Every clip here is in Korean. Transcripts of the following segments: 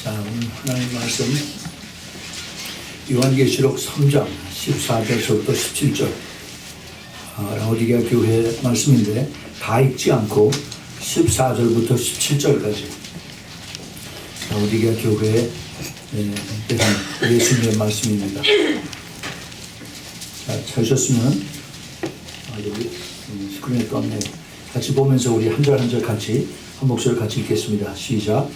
자, 오늘 하나님 말씀 요한계시록 3장 14절부터 17절 라오디게아 교회 말씀인데 다 읽지 않고 14절부터 17절까지 라오디게아 교회에 대한 예수님의 말씀입니다. 자, 찾으셨으면 여기 스크린에 떴네요. 같이 보면서 우리 한 절 한 절 같이 한 목소리 같이 읽겠습니다. 시작.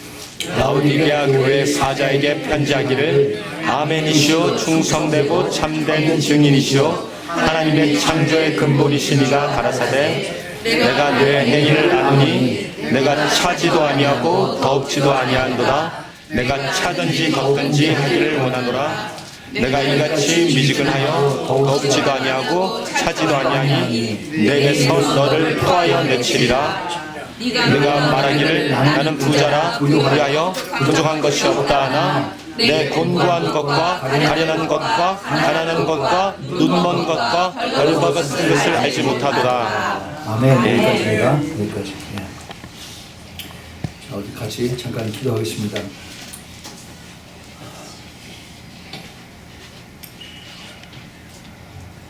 라오디게아 교회 사자에게 편지하기를 아멘이시오 충성되고 참된 증인이시오 하나님의 창조의 근본이시니가 가라사대 내가 내 행위를 아노니 내가 차지도 아니하고 덮지도 아니한도다 내가 차든지 걷든지 하기를 원하노라 내가 이같이 미지근하여 덮지도 아니하고 차지도 아니하니 내게서 너를 토하여 내치리라 네가 말하기를 나는 부자라 우리하여 부족한 것이 없다 하나 내 곤고한 것과 가련한 것과 가난한 것과 눈먼 것과 벌거벗은 것을 알지 못하도다. 아멘. 여기까지입니다. 여기까지. 자, 우리 같이 잠깐 기도하겠습니다.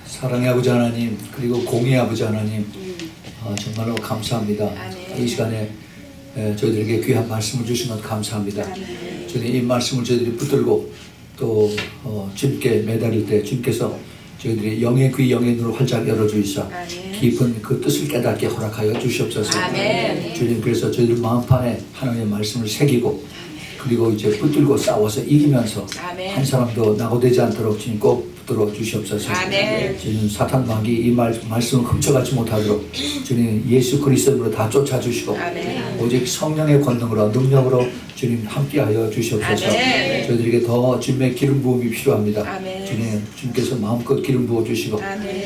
사랑의 아버지 하나님, 그리고 공의 아버지 하나님, 정말로 감사합니다. 이 시간에 저희들에게 귀한 말씀을 주신 것 감사합니다. 주님, 이 말씀을 저희들이 붙들고 또 주님께 매달릴 때 주님께서 저희들이 영의 귀 영의 눈을 활짝 열어주시사 깊은 그 뜻을 깨닫게 허락하여 주시옵소서. 아멘. 주님, 그래서 저희들 마음판에 하나님의 말씀을 새기고 그리고 이제 붙들고 싸워서 이기면서 아멘. 한 사람도 낙오되지 않도록 주님 꼭 붙들어 주시옵소서. 아멘. 주님, 사탄 마귀 이 말씀을 훔쳐가지 못하도록 주님 예수 그리스도로 다 쫓아주시고 아멘. 오직 성령의 권능으로 능력으로 주님 함께하여 주시옵소서. 아멘. 저희들에게 더 주님의 기름 부음이 필요합니다. 아멘. 주님께서 마음껏 기름 부어 주시고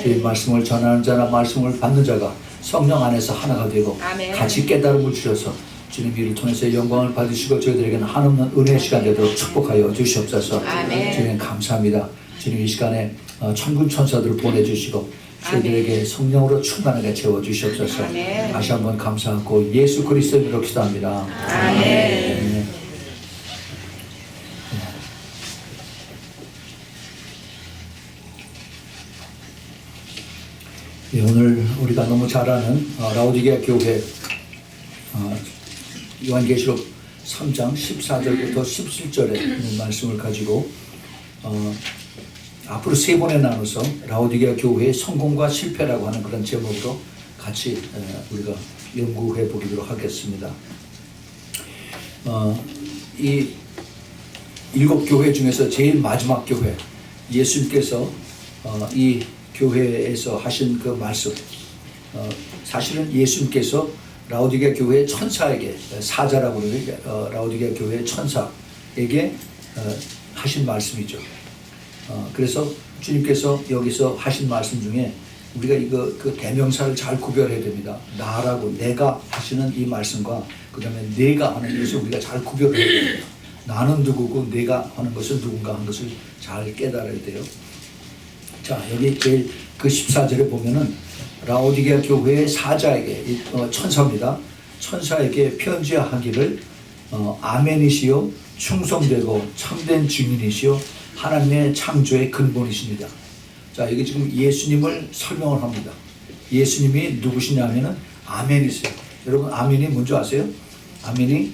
주님 말씀을 전하는 자나 말씀을 받는 자가 성령 안에서 하나가 되고 아멘. 같이 깨달음을 주셔서 주님 이를 통해서 영광을 받으시고 저희들에게는 한없는 은혜의 시간 되도록 축복하여 주시옵소서. 아멘. 주님 감사합니다. 주님 이 시간에 천군 천사들을 보내주시고 저희들에게 성령으로 충만하게 채워주시옵소서. 아멘. 다시 한번 감사하고 예수 그리스도의 이름으로 기도합니다. 아멘. 네. 네, 오늘 우리가 너무 잘 아는 라오디게아 교회 요한계시록 3장 14절부터 17절의 말씀을 가지고 앞으로 세 번에 나눠서 라오디게아 교회의 성공과 실패라고 하는 그런 제목으로 같이 우리가 연구해 보기로 하겠습니다. 이 7교회 중에서 제일 마지막 교회, 예수님께서 이 교회에서 하신 그 말씀, 사실은 예수님께서 라오디게아 교회의 천사에게, 사자라고 그러는 라오디게아 교회의 천사에게 하신 말씀이죠. 그래서 주님께서 여기서 하신 말씀 중에 우리가 이거 그 대명사를 잘 구별해야 됩니다. 나라고 내가 하시는 이 말씀과 그 다음에 내가 하는 것을 우리가 잘 구별해야 됩니다. 나는 누구고 내가 하는 것은 누군가 하는 것을 잘 깨달아야 돼요. 자, 여기 제일 그 14절에 보면은 라오디게아 교회의 사자에게 천사입니다. 천사에게 편지하기를 아멘이시요 충성되고 참된 증인이시요 하나님의 창조의 근본이십니다. 자, 여기 지금 예수님을 설명을 합니다. 예수님이 누구시냐면은 아멘이세요. 여러분, 아멘이 뭔지 아세요? 아멘이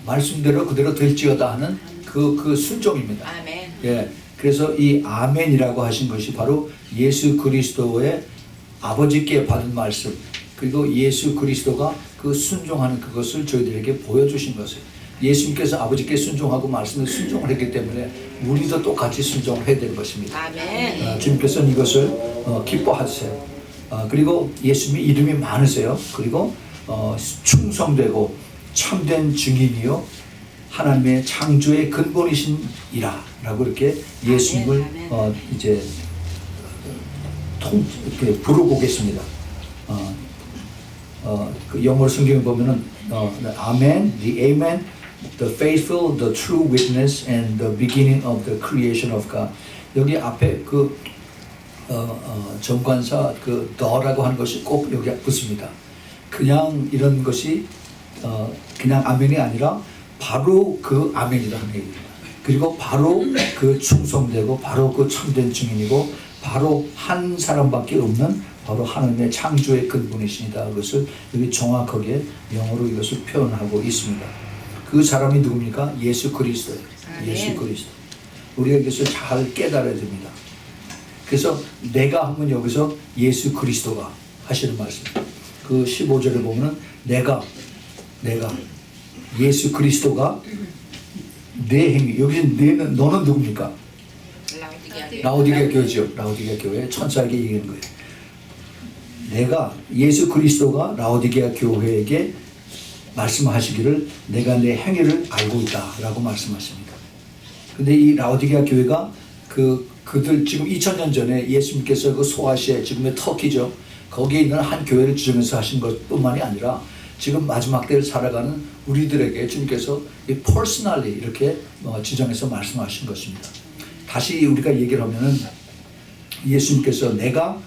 말씀대로 그대로 될지어다 하는 그 순종입니다. 아멘. 예. 그래서 이 아멘이라고 하신 것이 바로 예수 그리스도의 아버지께 받은 말씀, 그리고 예수 그리스도가 그 순종하는 그것을 저희들에게 보여주신 것이에요. 예수님께서 아버지께 순종하고 말씀에 순종을 했기 때문에 우리도 똑같이 순종을 해야 되는 것입니다. 아멘. 주님께서는 이것을 기뻐하세요. 그리고 예수님이 이름이 많으세요. 그리고 충성되고 참된 증인이요 하나님의 창조의 근본이신이라 라고 이렇게 예수님을 이제 이렇게 부르고 계십니다. 그 영어 성경에 보면은 아멘, the amen, the faithful, the true witness, and the beginning of the creation of God. 여기 앞에 그 정관사 그 the라고 하는 것이 꼭 여기 붙습니다. 그냥 이런 것이 그냥 아멘이 아니라 바로 그 아멘이라는 얘기입니다. 그리고 바로 그 충성되고 바로 그 참된 증인이고 바로 한 사람밖에 없는 바로 하나님의 창조의 근본이십니다. 그것을 여기 정확하게 영어로 이것을 표현하고 있습니다. 그 사람이 누굽니까? 예수 그리스도예요. 예수 그리스도. 우리가 이것을 잘 깨달아야 됩니다. 그래서 내가 하면 여기서 예수 그리스도가 하시는 말씀. 그 15절에 보면은 내가 예수 그리스도가 내 행위. 여기서 내는 너는 누굽니까? 라오디게아 교회죠. 라오디게아 교회 천사에게 얘기하는 거예요. 내가 예수 그리스도가 라오디게아 교회에게 말씀하시기를 내가 내 행위를 알고 있다라고 말씀하십니다. 근데 이 라오디게아 교회가 그들 지금 2000년 전에 예수님께서 그 소아시아 지금의 터키죠. 거기에 있는 한 교회를 지정해서 하신 것뿐만이 아니라 지금 마지막 때를 살아가는 우리들에게 주님께서 퍼스널리 이렇게 지정해서 말씀하신 것입니다. 다시 우리가 얘기를 하면은 예수님께서 내가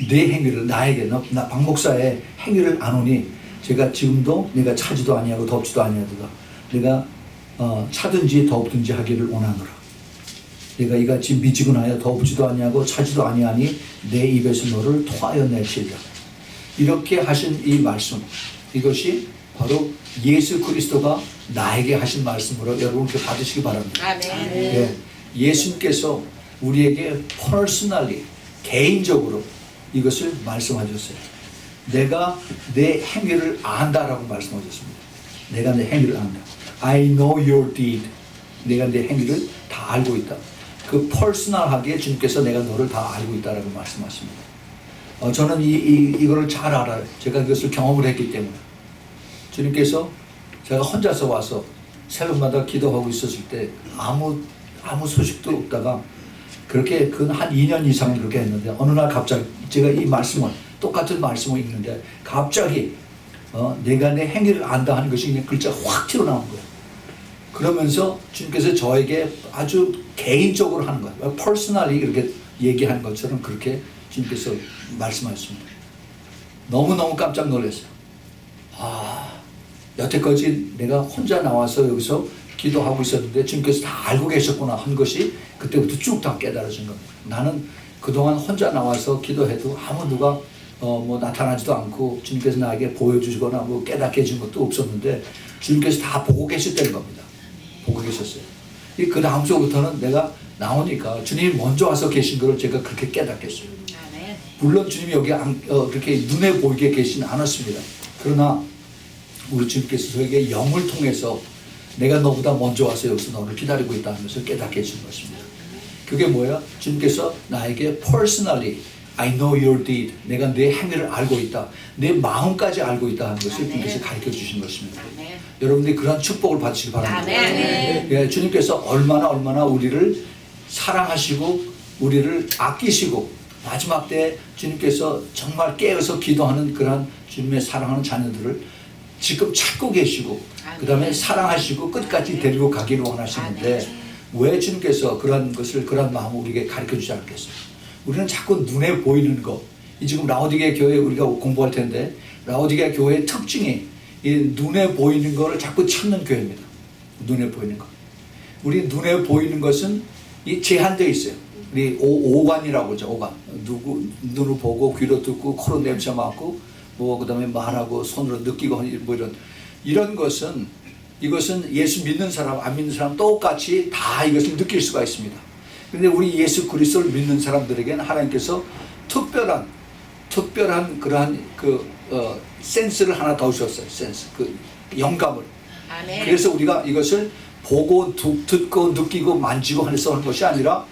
내 행위를 나에게 나 박 목사의 행위를 아노니 제가 지금도 내가 차지도 아니하고 덥지도 아니하도다. 내가 차든지 덥든지 하기를 원하노라. 내가 이같이 미지근하여 덥지도 아니하고 차지도 아니하니 내 입에서 너를 토하여 내시리라. 이렇게 하신 이 말씀, 이것이 바로 예수 그리스도가 나에게 하신 말씀으로 여러분께 받으시기 바랍니다. 아멘. 예, 예수님께서 우리에게 퍼스널리 개인적으로 이것을 말씀하셨어요. 내가 내 행위를 안다라고 말씀하셨습니다. 내가 내 행위를 안다. I know your deed. 내가 내 행위를 다 알고 있다. 그 퍼스널하게 주님께서 내가 너를 다 알고 있다라고 말씀하십니다. 저는 이거를 잘 알아요. 제가 그것을 경험을 했기 때문에. 주님께서 제가 혼자서 와서 새벽마다 기도하고 있었을 때 아무 소식도 없다가 그렇게 한 2년 이상 그렇게 했는데 어느 날 갑자기 제가 이 말씀을 똑같은 말씀을 읽는데 갑자기 내가 내 행위를 안다 하는 것이 그냥 글자가 확 튀어나온 거예요. 그러면서 주님께서 저에게 아주 개인적으로 하는 거예요. 퍼스널리 이렇게 얘기한 것처럼 그렇게 주님께서 말씀하셨습니다. 너무너무 깜짝 놀랐어요. 여태까지 내가 혼자 나와서 여기서 기도하고 있었는데 주님께서 다 알고 계셨구나 한 것이 그때부터 쭉 다 깨달아진 겁니다. 나는 그동안 혼자 나와서 기도해도 아무 누가 나타나지도 않고 주님께서 나에게 보여주시거나 깨닫게 해준 것도 없었는데 주님께서 다 보고 계셨다는 겁니다. 보고 계셨어요. 그 다음 주부터는 내가 나오니까 주님이 먼저 와서 계신 것을 제가 그렇게 깨닫겠어요. 물론 주님이 여기 그렇게 눈에 보이게 계시진 않았습니다. 그러나 우리 주님께서 저에게 영을 통해서 내가 너보다 먼저 와서 여기서 너를 기다리고 있다는 것을 깨닫게 해주는 것입니다. 그게 뭐야? 주님께서 나에게 personally I know your deed. 내가 내 행위를 알고 있다. 내 마음까지 알고 있다 하는 것을 주님께서 가르쳐 주신 것입니다. 여러분들이 그런 축복을 받으시기 바랍니다. 예, 주님께서 얼마나 우리를 사랑하시고 우리를 아끼시고 마지막 때 주님께서 정말 깨어서 기도하는 그런 주님의 사랑하는 자녀들을 지금 찾고 계시고 그 다음에 사랑하시고 끝까지 데리고 가기를 원하시는데 왜 주님께서 그런 마음을 우리에게 가르쳐 주지 않겠어요? 우리는 자꾸 눈에 보이는 거, 지금 라오디게아 교회 우리가 공부할 텐데 라오디게아 교회의 특징이 이 눈에 보이는 거를 자꾸 찾는 교회입니다. 눈에 보이는 거. 우리 눈에 보이는 것은 이 제한되어 있어요. 우리 오관이라고 하죠. 오관. 눈을 보고 귀로 듣고 코로 냄새 맡고 그다음에 말하고 손으로 느끼고 이런 것은 이것은 예수 믿는 사람 안 믿는 사람 똑같이 다 이것을 느낄 수가 있습니다. 그런데 우리 예수 그리스도를 믿는 사람들에게는 하나님께서 특별한 그러한 센스를 하나 더 주셨어요. 센스, 영감을. 아멘. 그래서 우리가 이것을 보고 듣고 느끼고 만지고 해서 하는 것이 아니라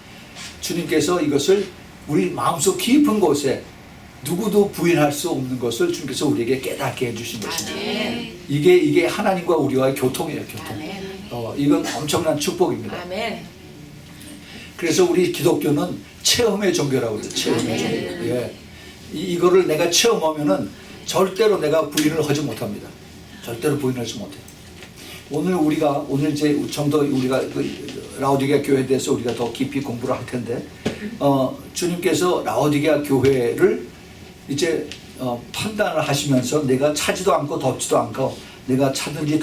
주님께서 이것을 우리 마음속 깊은 곳에 누구도 부인할 수 없는 것을 주님께서 우리에게 깨닫게 해주신 것입니다. 아멘. 이게 하나님과 우리와의 교통이에요. 교통. 아멘. 이건 엄청난 축복입니다. 아멘. 그래서 우리 기독교는 체험의 종교라고 그래요. 체험의 종교. 예. 이거를 내가 체험하면은 절대로 내가 부인을 하지 못합니다. 절대로 부인하지 못해요. 오늘 이제 좀 더 우리가 라오디게아 교회에 대해서 우리가 더 깊이 공부를 할 텐데, 주님께서 라오디게아 교회를 이제 판단을 하시면서 내가 차지도 않고 덥지도 않고 내가 차든지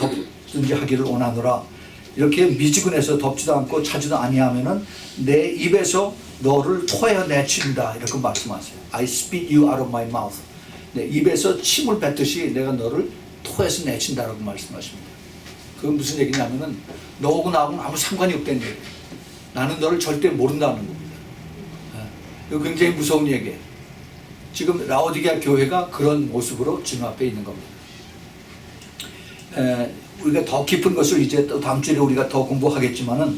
무엇이든지 하기를 원하노라. 이렇게 미지근해서 덥지도 않고 차지도 아니하면은 내 입에서 너를 토하여 내친다. 이렇게 말씀하세요. I spit you out of my mouth. 내 입에서 침을 뱉듯이 내가 너를 토해서 내친다라고 말씀하십니다. 그건 무슨 얘기냐면은 너하고 나하고는 아무 상관이 없다는 얘기예요. 나는 너를 절대 모른다는 겁니다. 이거 굉장히 무서운 얘기예요. 지금 라오디게아 교회가 그런 모습으로 주님 앞에 있는 겁니다. 우리가 더 깊은 것을 이제 또 다음 주에 우리가 더 공부하겠지만은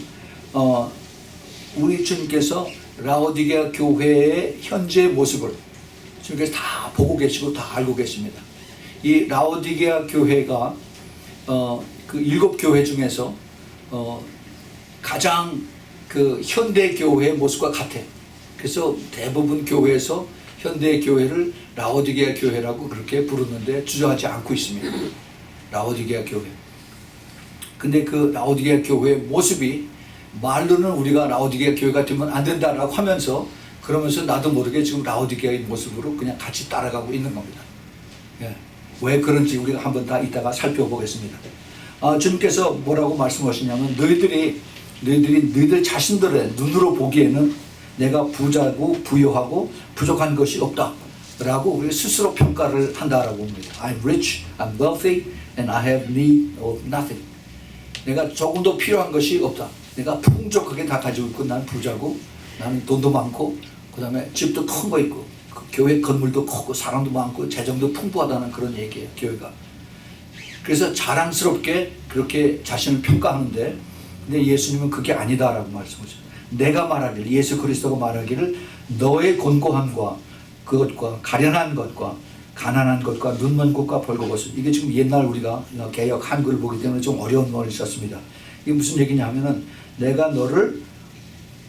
우리 주님께서 라오디게아 교회의 현재 모습을 주님께서 다 보고 계시고 다 알고 계십니다. 이 라오디게아 교회가 그 7교회 중에서 가장 그 현대 교회의 모습과 같아. 그래서 대부분 교회에서 현대 교회를 라오디게아 교회라고 그렇게 부르는데 주저하지 않고 있습니다. 라오디게아 교회. 근데 그 라오디게아 교회의 모습이 말로는 우리가 라오디게아 교회가 되면 안 된다라고 하면서 그러면서 나도 모르게 지금 라오디게아의 모습으로 그냥 같이 따라가고 있는 겁니다. 예. 왜 그런지 우리가 한번 다 이따가 살펴보겠습니다. 주님께서 뭐라고 말씀하시냐면 너희들 자신들의 눈으로 보기에는 내가 부자고 부유하고 부족한 것이 없다 라고 우리 스스로 평가를 한다라고 합니다. I'm rich, I'm wealthy, and I have need of nothing. 내가 조금도 필요한 것이 없다. 내가 풍족하게 다 가지고 있고 나는 부자고 나는 돈도 많고 그 다음에 집도 큰 거 있고 그 교회 건물도 크고 사람도 많고 재정도 풍부하다는 그런 얘기예요. 교회가. 그래서 자랑스럽게 그렇게 자신을 평가하는데 근데 예수님은 그게 아니다라고 말씀하셨어요. 내가 말하기를 예수 그리스도가 말하기를 너의 곤고함과 그것과 가련한 것과 가난한 것과 눈먼 것과 벌거벗은 이게 지금 옛날 우리가 개역 한글을 보기 때문에 좀 어려운 말을 썼습니다. 이게 무슨 얘기냐 하면은 내가 너를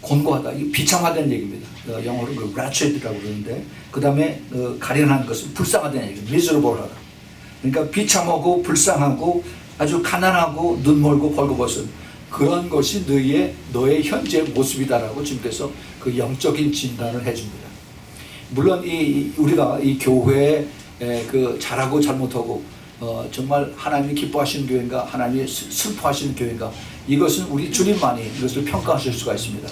곤고하다. 이게 비참하다는 얘기입니다. 영어로 wretched라고 그러는데 그 다음에 가련한 것은 불쌍하다는 얘기입니다. miserable하다. 그러니까 비참하고 불쌍하고 아주 가난하고 눈멀고 벌거벗은 그런 것이 너의 현재 모습이다라고 주님께서 그 영적인 진단을 해줍니다. 물론 우리가 이 교회에 그 잘하고 잘못하고 정말 하나님이 기뻐하시는 교회인가 하나님이 슬퍼하시는 교회인가 이것은 우리 주님만이 이것을 평가하실 수가 있습니다.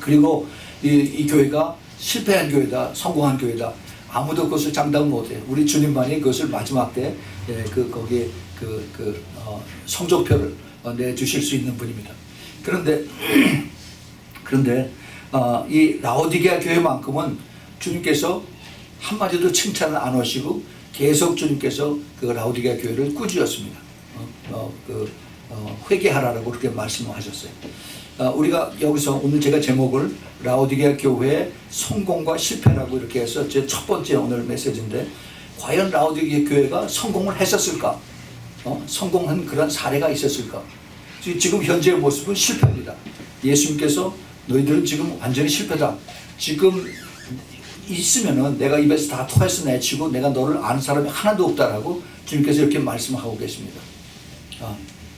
그리고 이 교회가 실패한 교회다 성공한 교회다 아무도 그것을 장담 못해요. 우리 주님만이 그것을 마지막 때 거기에 성적표를 내주실 수 있는 분입니다. 그런데 이 라오디게아 교회만큼은 주님께서 한마디도 칭찬을 안 하시고 계속 주님께서 그 라오디게아 교회를 꾸짖었습니다. 회개하라라고 그렇게 말씀하셨어요. 우리가 여기서 오늘 제가 제목을 라오디게아 교회의 성공과 실패라고 이렇게 해서 제 첫 번째 오늘 메시지인데 과연 라오디게아 교회가 성공을 했었을까? 성공한 그런 사례가 있었을까? 지금 현재의 모습은 실패입니다. 예수님께서 너희들은 지금 완전히 실패다. 지금 있으면은 내가 입에서 다 토해서 내치고 내가 너를 아는 사람이 하나도 없다라고 주님께서 이렇게 말씀하고 계십니다.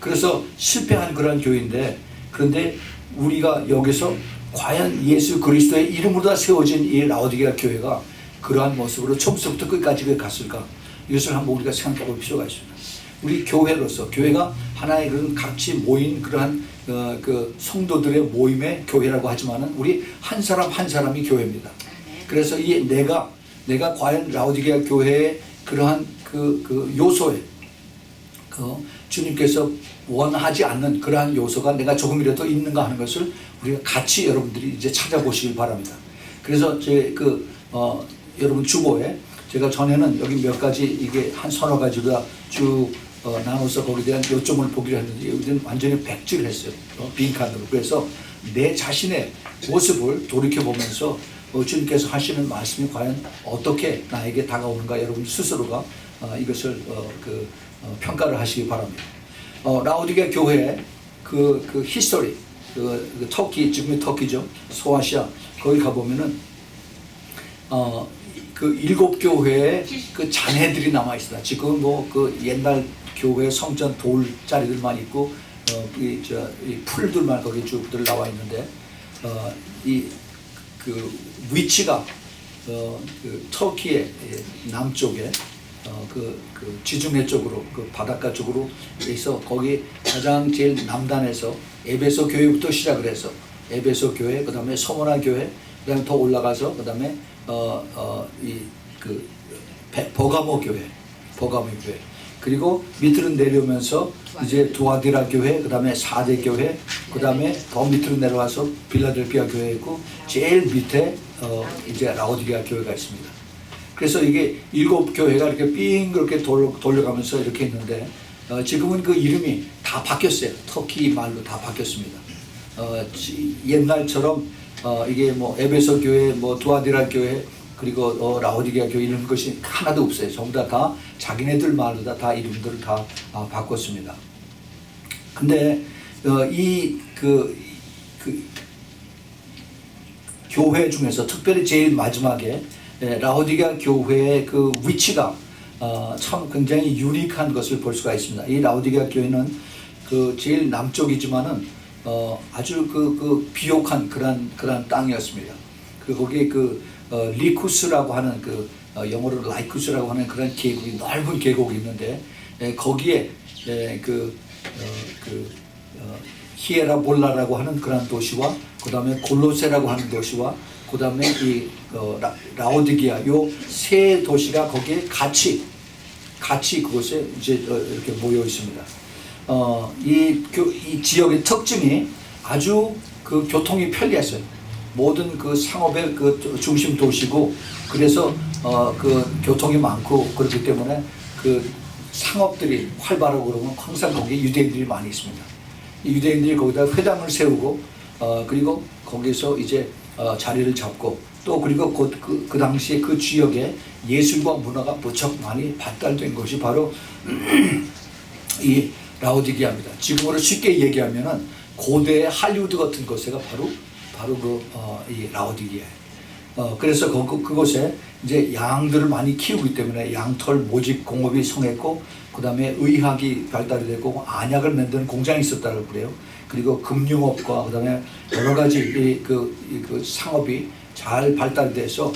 그래서 실패한 그런 교회인데 그런데 우리가 여기서 과연 예수 그리스도의 이름으로 다 세워진 이 라오디게아 교회가 그러한 모습으로 처음부터 끝까지 갔을까? 이것을 한번 우리가 생각해 볼 필요가 있습니다. 우리 교회로서 교회가 하나의 그런 같이 모인 그러한 그 성도들의 모임의 교회라고 하지만은 우리 한 사람 한 사람이 교회입니다. 그래서 내가 과연 라오디게아 교회의 그러한 그 요소에 주님께서 원하지 않는 그러한 요소가 내가 조금이라도 있는가 하는 것을 우리가 같이 여러분들이 이제 찾아보시길 바랍니다. 그래서 여러분 주보에 제가 전에는 여기 몇 가지 이게 한 서너 가지로 쭉 나눠서 거기에 대한 요점을 보기로 했는데 여기는 완전히 백지를 했어요. 빈칸으로. 그래서 내 자신의 모습을 돌이켜보면서 주님께서 하시는 말씀이 과연 어떻게 나에게 다가오는가 여러분 스스로가 이것을 평가를 하시기 바랍니다. 라오디게아 교회의 그 히스토리, 터키, 지금의 터키죠. 소아시아, 거기 가보면은, 그 7교회의 그 잔해들이 남아있습니다. 지금 그 옛날 교회 성전 돌자리들만 있고, 이 풀들만 거기 쭉들 나와 있는데, 그 위치가, 그 터키의 남쪽에 그 지중해 쪽으로 그 바닷가 쪽으로 해서 거기 가장 제일 남단에서 에베소 교회부터 시작을 해서 에베소 교회, 그다음에 서머나 교회, 그다음에 더 올라가서 그다음에 버가모 교회, 그리고 밑으로 내려오면서 이제 두아디라 교회, 그다음에 사대 교회, 그다음에 더 밑으로 내려와서 빌라델피아 교회 있고 제일 밑에 이제 라오디게아 교회가 있습니다. 그래서 이게 7교회가 이렇게 삥 그렇게 돌려가면서 이렇게 있는데 지금은 그 이름이 다 바뀌었어요. 터키 말로 다 바뀌었습니다. 옛날처럼 이게 뭐 에베소 교회, 뭐 두아디라 교회, 그리고 라오디게아 교회 이런 것이 하나도 없어요. 전부 다 자기네들 말로 다 이름들을 다 바꿨습니다. 근데 그 교회 중에서 특별히 제일 마지막에 라오디게아 교회의 그 위치가 참 굉장히 유니크한 것을 볼 수가 있습니다. 이 라오디게아 교회는 그 제일 남쪽이지만은 아주 그 비옥한 그런 땅이었습니다. 거기에 리쿠스라고 하는 영어로 라이쿠스라고 하는 그런 계곡이 넓은 계곡이 있는데 거기에 히에라볼라라고 하는 그런 도시와 그다음에 골로세라고 하는 도시와 그다음에 이 라오디게아 요 세 도시가 거기에 같이 그곳에 이제 이렇게 모여 있습니다. 이 지역의 특징이 아주 그 교통이 편리했어요. 모든 그 상업의 그 중심 도시고 그래서 그 교통이 많고 그렇기 때문에 그 상업들이 활발하고 그러면 항상 거기에 유대인들이 많이 있습니다. 이 유대인들이 거기다 회당을 세우고 그리고 거기서 이제 자리를 잡고 또 그리고 그 당시에 그 지역에 예술과 문화가 무척 많이 발달된 것이 바로 이 라오디게아입니다. 지금으로 쉽게 얘기하면은 고대의 할리우드 같은 곳에가 바로 이 라오디게아예요. 그래서 그곳에 이제 양들을 많이 키우기 때문에 양털 모직 공업이 성했고 그다음에 의학이 발달이 되고 안약을 만드는 공장이 있었다고 그래요. 그리고 금융업과 그다음에 여러 가지 그 상업이 잘 발달돼서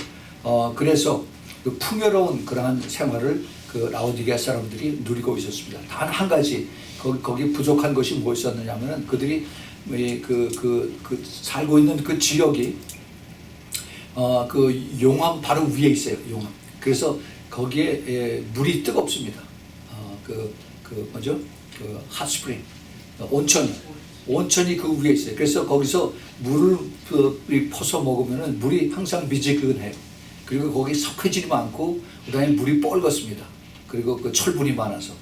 그래서 그 풍요로운 그러한 생활을 그 라오디게아 사람들이 누리고 있었습니다. 단 한 가지 거기 부족한 것이 무엇이었느냐면은 그들이 살고 있는 그 지역이 그 용암 바로 위에 있어요. 용암. 그래서 거기에 물이 뜨겁습니다. 뭐죠? 핫스프링 온천이 그 위에 있어요. 그래서 거기서 물을 퍼서 먹으면은 물이 항상 미지근해요. 그리고 거기 석회질이 많고 그다음에 물이 뻘겋습니다. 그리고 그 철분이 많아서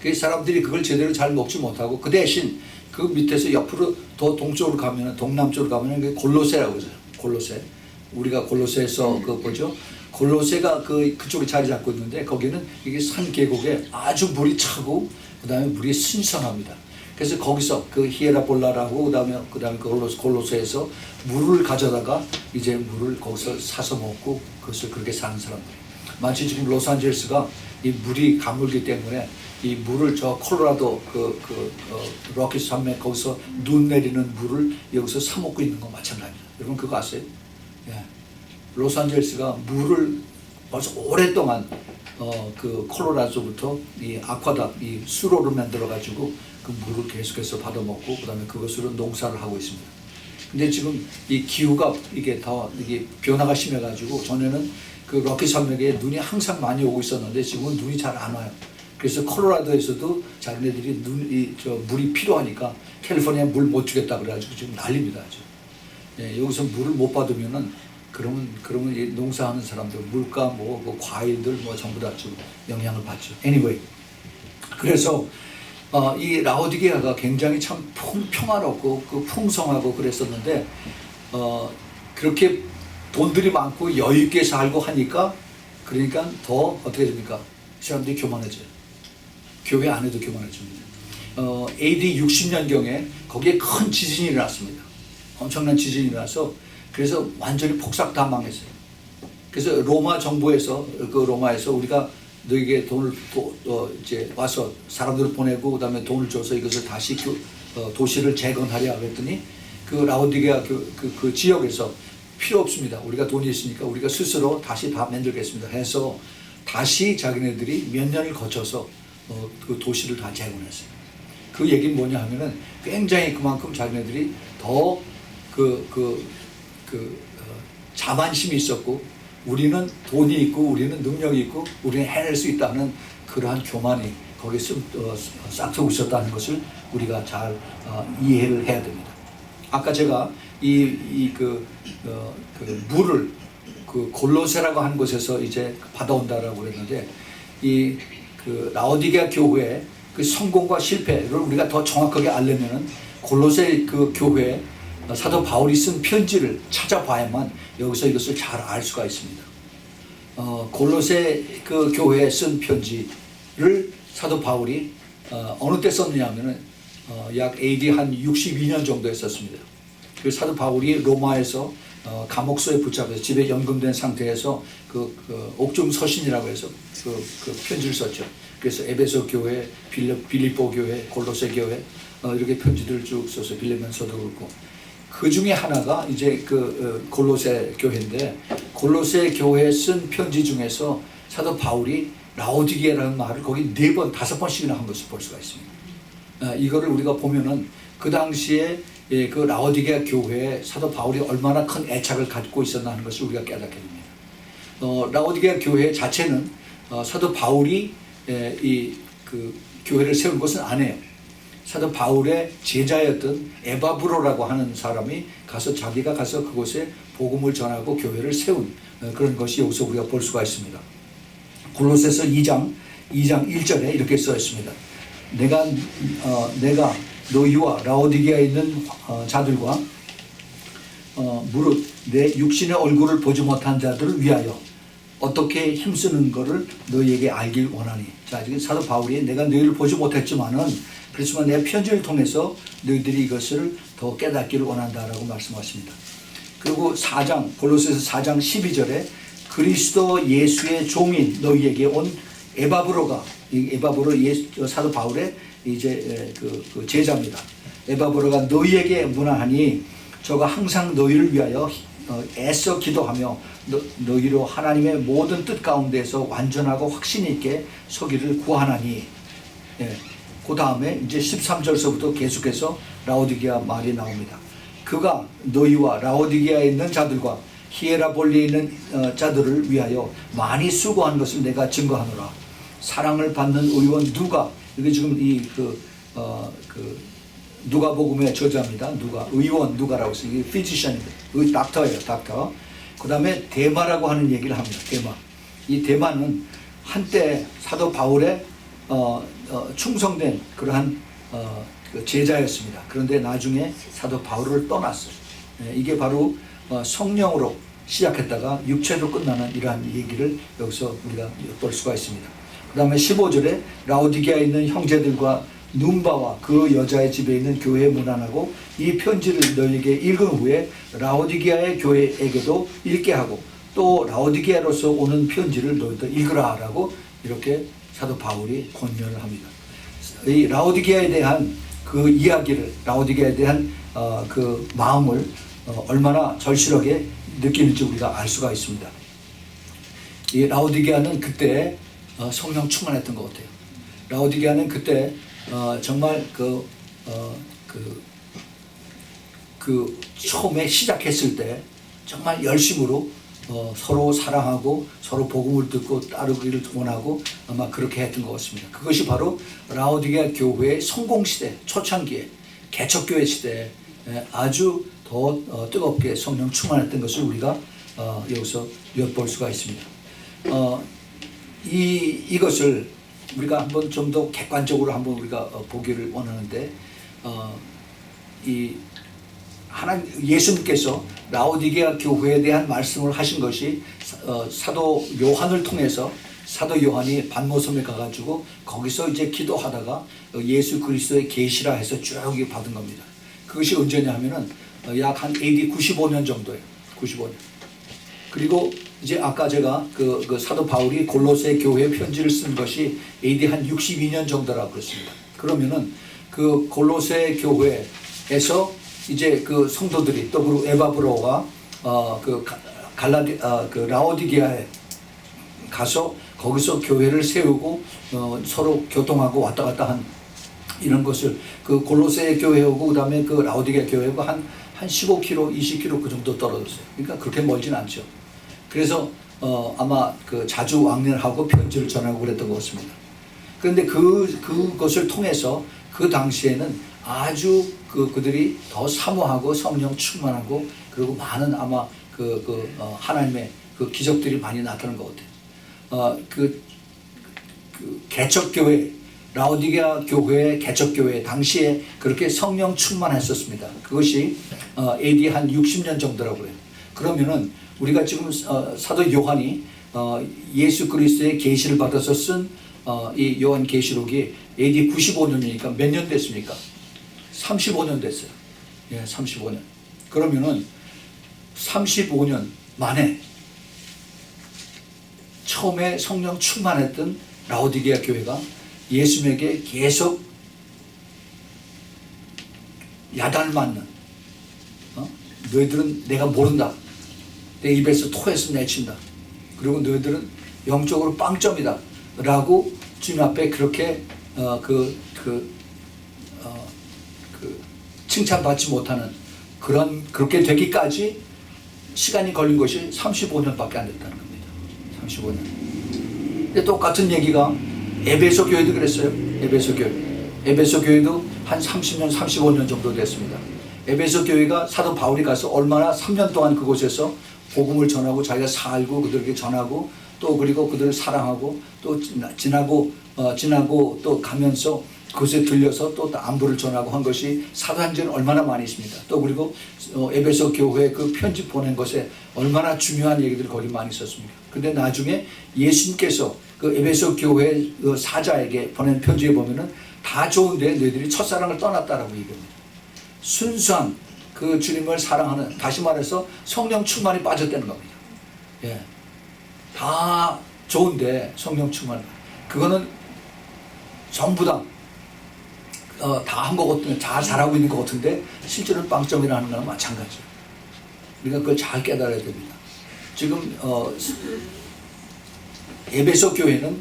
그 사람들이 그걸 제대로 잘 먹지 못하고 그 대신 그 밑에서 옆으로 더 동쪽으로 가면은 동남쪽으로 가면은 골로세라고 그러죠. 골로세. 우리가 골로세에서 골로세가 그쪽에 자리 잡고 있는데 거기는 이게 산 계곡에 아주 물이 차고 그다음에 물이 신선합니다. 그래서 거기서 그 히에라볼라라고 그다음에 골로세에서 물을 가져다가 이제 물을 거기서 사서 먹고 그것을 그렇게 사는 사람들. 마치 지금 로스앤젤레스가 이 물이 가물기 때문에 이 물을 저 콜로라도 로키 산맥 거기서 눈 내리는 물을 여기서 사 먹고 있는 거 마찬가지입니다. 여러분 그거 아세요? 예. 로스앤젤레스가 물을 벌써 오랫동안 그 콜로라도부터 이 아쿠아닥 이 수로를 만들어 가지고 그 물을 계속해서 받아 먹고 그다음에 그것으로 농사를 하고 있습니다. 근데 지금 이 기후가 이게 변화가 심해 가지고 전에는 그 로키 산맥에 눈이 항상 많이 오고 있었는데 지금은 눈이 잘 안 와요. 그래서 콜로라도에서도 자기네들이 물이 필요하니까 캘리포니아에 물 못 주겠다 그래가지고 지금 난립니다. 아주. 예, 여기서 물을 못 받으면은 그러면 이 농사하는 사람들 물가 뭐 과일들 뭐 전부 다 좀 영향을 받죠. Anyway, 그래서 이 라오디게아가 굉장히 참 평화롭고 풍성하고 그랬었는데 그렇게 돈들이 많고 여유 있게 살고 하니까 그러니까 더 어떻게 됩니까? 사람들이 교만해져요. 교회 안에도 교만해집니다. AD 60년경에 거기에 큰 지진이 일어났습니다. 엄청난 지진이 일어나서 그래서 완전히 폭삭 다 망했어요. 그래서 로마 정부에서 로마에서 우리가 너에게 돈을 이제 와서 사람들을 보내고 그다음에 돈을 줘서 이것을 다시 도시를 재건하려 그랬더니 그 라오디게아 그 지역에서 필요 없습니다. 우리가 돈이 있으니까 우리가 스스로 다시 다 만들겠습니다. 해서 다시 자기네들이 몇 년을 거쳐서 그 도시를 다 재건했어요. 그 얘기는 뭐냐 하면은 굉장히 그만큼 자기네들이 더 자만심이 있었고, 우리는 돈이 있고 우리는 능력이 있고 우리는 해낼 수 있다는 그러한 교만이 거기에 싹트고 있었다는 것을 우리가 잘 이해를 해야 됩니다. 아까 제가 물을 골로새라고 하는 곳에서 이제 받아온다라고 그랬는데, 라오디게아 교회의 그 성공과 실패를 우리가 더 정확하게 알려면은 골로새 그 교회 사도 바울이 쓴 편지를 찾아봐야만 여기서 이것을 잘 알 수가 있습니다. 골로새 그 교회에 쓴 편지를 사도 바울이 어느 때 썼느냐 하면은 약 AD 한 62년 정도에 썼습니다. 그 사도 바울이 로마에서 감옥소에 붙잡혀서 집에 연금된 상태에서 옥중 서신이라고 해서 그 편지를 썼죠. 그래서 에베소 교회, 빌립보 교회, 골로새 교회 이렇게 편지들을 쭉 써서 빌레몬서도 그렇고, 그 중에 하나가 이제 골로새 교회인데, 골로새 교회에 쓴 편지 중에서 사도 바울이 라오디게라는 말을 거기 4번, 5번씩이나 한 것을 볼 수가 있습니다. 이거를 우리가 보면은 그 당시에 그 라오디게아 교회에 사도 바울이 얼마나 큰 애착을 갖고 있었나 하는 것을 우리가 깨닫게 됩니다. 라오디게아 교회 자체는 사도 바울이 그 교회를 세운 것은 아니에요. 사도 바울의 제자였던 에바브로라고 하는 사람이 자기가 가서 그곳에 복음을 전하고 교회를 세운 그런 것이 여기서 우리가 볼 수가 있습니다. 골로새서 2장 1절에 이렇게 써 있습니다. 내가 너희와 라오디게아에 있는 자들과 무릇 내 육신의 얼굴을 보지 못한 자들을 위하여 어떻게 힘쓰는 것을 너희에게 알길 원하니. 자, 지금 사도 바울이 내가 너희를 보지 못했지만은 그렇지만 내 편지를 통해서 너희들이 이것을 더 깨닫기를 원한다라고 말씀하십니다. 그리고 골로새서 4장 12절에 그리스도 예수의 종인 너희에게 온 에바브로가, 에바브로 사도 바울의 이제 그 제자입니다. 에바브로가 너희에게 문하하니 저가 항상 너희를 위하여 애써 기도하며 너희로 하나님의 모든 뜻 가운데서 완전하고 확신 있게 서기를 구하나니. 그 다음에 이제 13절서부터 계속해서 라오디게아 말이 나옵니다. 그가 너희와 라오디게아에 있는 자들과 히에라볼리에 있는 자들을 위하여 많이 수고한 것을 내가 증거하노라. 사랑을 받는 의원 누가, 이게 지금 누가복음의 저자입니다. 의원 누가라고 해서 이게 피지션입니다. 닥터예요, 닥터. 그 다음에 데마라고 하는 얘기를 합니다. 데마. 이 데마는 한때 사도 바울의 충성된 그러한 제자였습니다. 그런데 나중에 사도 바울을 떠났어요. 이게 바로 성령으로 시작했다가 육체로 끝나는 이러한 얘기를 여기서 우리가 볼 수가 있습니다. 그 다음에 15절에 라오디게아에 있는 형제들과 눈바와 그 여자의 집에 있는 교회에 문안하고 이 편지를 너희에게 읽은 후에 라오디게아의 교회에게도 읽게 하고 또 라오디게아로서 오는 편지를 너희도 읽으라 라고 이렇게 사도 바울이 권면을 합니다. 이 라오디게아에 대한 그 이야기를, 라오디게아에 대한 그 마음을 얼마나 절실하게 느끼는지 우리가 알 수가 있습니다. 이 라오디게아는 그때 성령 충만했던 것 같아요. 라오디게아는 그때 정말 처음에 시작했을 때 정말 열심으로 서로 사랑하고 서로 복음을 듣고 따르기를 원하고 아마 그렇게 했던 것 같습니다. 그것이 바로 라오디게아 교회의 성공시대, 초창기에 개척교회 시대에 아주 더 뜨겁게 성령 충만했던 것을 우리가 여기서 엿볼 수가 있습니다. 이것을 우리가 한번 좀 더 객관적으로 한번 우리가 보기를 원하는데, 예수님께서 라오디게아 교회에 대한 말씀을 하신 것이 사도 요한을 통해서 사도 요한이 반모섬에 가가지고 거기서 이제 기도하다가 예수 그리스도의 계시라 해서 쭉 받은 겁니다. 그것이 언제냐 하면은 약 한 AD 95년 정도예요. 95년. 그리고 이제 아까 제가 그 사도 바울이 골로새 교회 편지를 쓴 것이 AD 한 62년 정도라고 그랬습니다. 그러면은 그 골로새 교회에서 이제 그 성도들이 또 그리고 에바브로가 그 라오디게아에 가서 거기서 교회를 세우고 서로 교통하고 왔다 갔다 한 이런 것을 그 골로새 교회하고 그다음에 그 라오디게 교회하고 한 15km, 20km 그 정도 떨어졌어요. 그러니까 그렇게 멀진 않죠. 그래서 아마 그 자주 왕래하고 편지를 전하고 그랬던 것 같습니다. 그런데 그것을 통해서 그 당시에는 아주 그들이 더 사모하고 성령 충만하고 그리고 많은 아마 하나님의 그 기적들이 많이 나타난 것 같아요. 그 개척교회, 라오디게아 교회의 개척교회 당시에 그렇게 성령 충만했었습니다. 그것이 AD 한 60년 정도라고 그래요. 그러면은 우리가 지금 사도 요한이 예수 그리스도의 계시를 받아서 쓴 이 요한 계시록이 AD 95년이니까 몇 년 됐습니까? 35년 됐어요. 예, 35년. 그러면은 35년 만에 처음에 성령 충만했던 라오디게아 교회가 예수님에게 계속 야단을 맞는, 너희들은 내가 모른다. 내 입에서 토해서 내친다. 그리고 너희들은 영적으로 빵점이다. 라고 주님 앞에 그렇게 칭찬받지 못하는 그렇게 되기까지 시간이 걸린 것이 35년밖에 안 됐다는 겁니다. 35년. 근데 똑같은 얘기가 에베소 교회도 그랬어요. 에베소 교회도 한 30년, 35년 정도 됐습니다. 에베소 교회가 사도 바울이 가서 얼마나 3년 동안 그곳에서 복음을 전하고 자기가 살고 그들에게 전하고 또 그리고 그들을 사랑하고 또 지나고 또 가면서 그곳에 들려서 또 안부를 전하고 한 것이 사도행전은 얼마나 많이 있습니다. 또 그리고 에베소 교회에 그 편지 보낸 것에 얼마나 중요한 얘기들이 거기 많이 있었습니다. 근데 나중에 예수님께서 그 에베소 교회 그 사자에게 보낸 편지에 보면은 다 좋은데 너희들이 첫사랑을 떠났다라고 얘기합니다. 순수한 그 주님을 사랑하는, 다시 말해서 성령 충만이 빠졌다는 겁니다. 예. 다 좋은데 성령 충만, 그거는 전부 다 한 것 같은데, 다 잘하고 있는 것 같은데 실제로는 빵점이라는 거랑 마찬가지예요. 우리가 그걸 잘 깨달아야 됩니다. 지금 에베소 교회는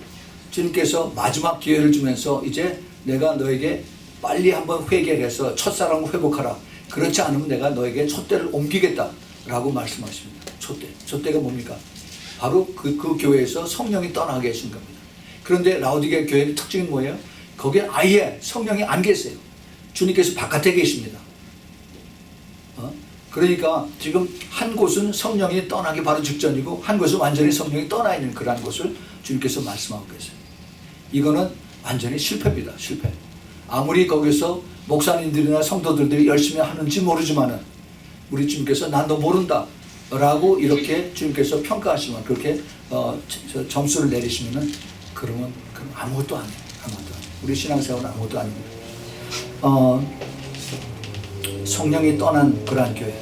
주님께서 마지막 기회를 주면서 이제 내가 너에게 빨리 한번 회개를 해서 첫사랑을 회복하라. 그렇지 않으면 내가 너에게 촛대를 옮기겠다 라고 말씀하십니다. 촛대가 뭡니까? 바로 그 교회에서 성령이 떠나게 하신 겁니다. 그런데 라오디게아 교회의 특징이 뭐예요? 거기에 아예 성령이 안 계세요. 주님께서 바깥에 계십니다. 그러니까 지금 한 곳은 성령이 떠나기 바로 직전이고 한 곳은 완전히 성령이 떠나 있는 그러한 곳을 주님께서 말씀하고 계세요. 이거는 완전히 실패입니다. 실패. 아무리 거기서 목사님들이나 성도들이 열심히 하는지 모르지만은 우리 주님께서 난 너 모른다 라고 이렇게 주님께서 평가하시면, 그렇게 점수를 내리시면은 그러면 아무것도 아니에요. 아무것도 아니에요. 우리 신앙생활은 아무것도 아닙니다. 성령이 떠난 그러한 교회,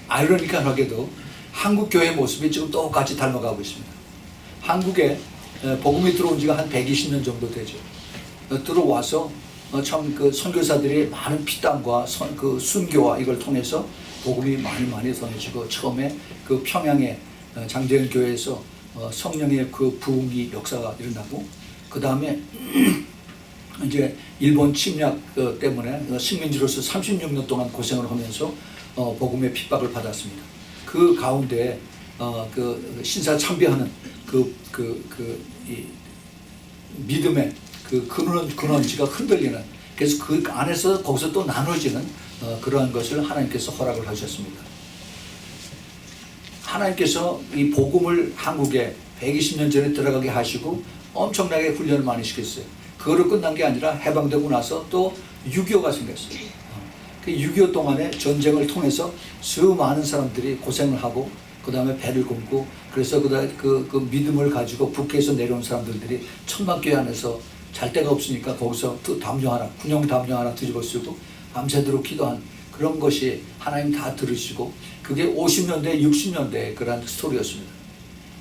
아이러니컬하게도 한국 교회의 모습이 지금 똑같이 닮아가고 있습니다. 한국에 복음이 들어온 지가 한 120년 정도 되죠. 들어와서 참 그 선교사들이 많은 피땀과 그 순교와 이걸 통해서 복음이 많이 전해지고, 처음에 그 평양의 장제현 교회에서 성령의 그 부흥이 역사가 일어나고, 그 다음에 이제 일본 침략 때문에 식민지로서 36년 동안 고생을 하면서 복음의 핍박을 받았습니다. 그 가운데 그 신사 참배하는 이 믿음의 그 근원지가 흔들리는, 그래서 그 안에서 거기서 또 나눠지는 그러한 것을 하나님께서 허락을 하셨습니다. 하나님께서 이 복음을 한국에 120년 전에 들어가게 하시고 엄청나게 훈련을 많이 시켰어요. 그거로 끝난 게 아니라 해방되고 나서 또 6.25가 생겼어요. 그 6.25 동안에 전쟁을 통해서 수많은 사람들이 고생을 하고 그 다음에 배를 굶고, 그래서 그 믿음을 가지고 북해에서 내려온 사람들이 천막교회 안에서 잘 데가 없으니까 거기서 군용 담요 하나 뒤집어 쓰고 밤새도록 기도한 그런 것이 하나님 다 들으시고, 그게 50년대 60년대의 그런 스토리였습니다.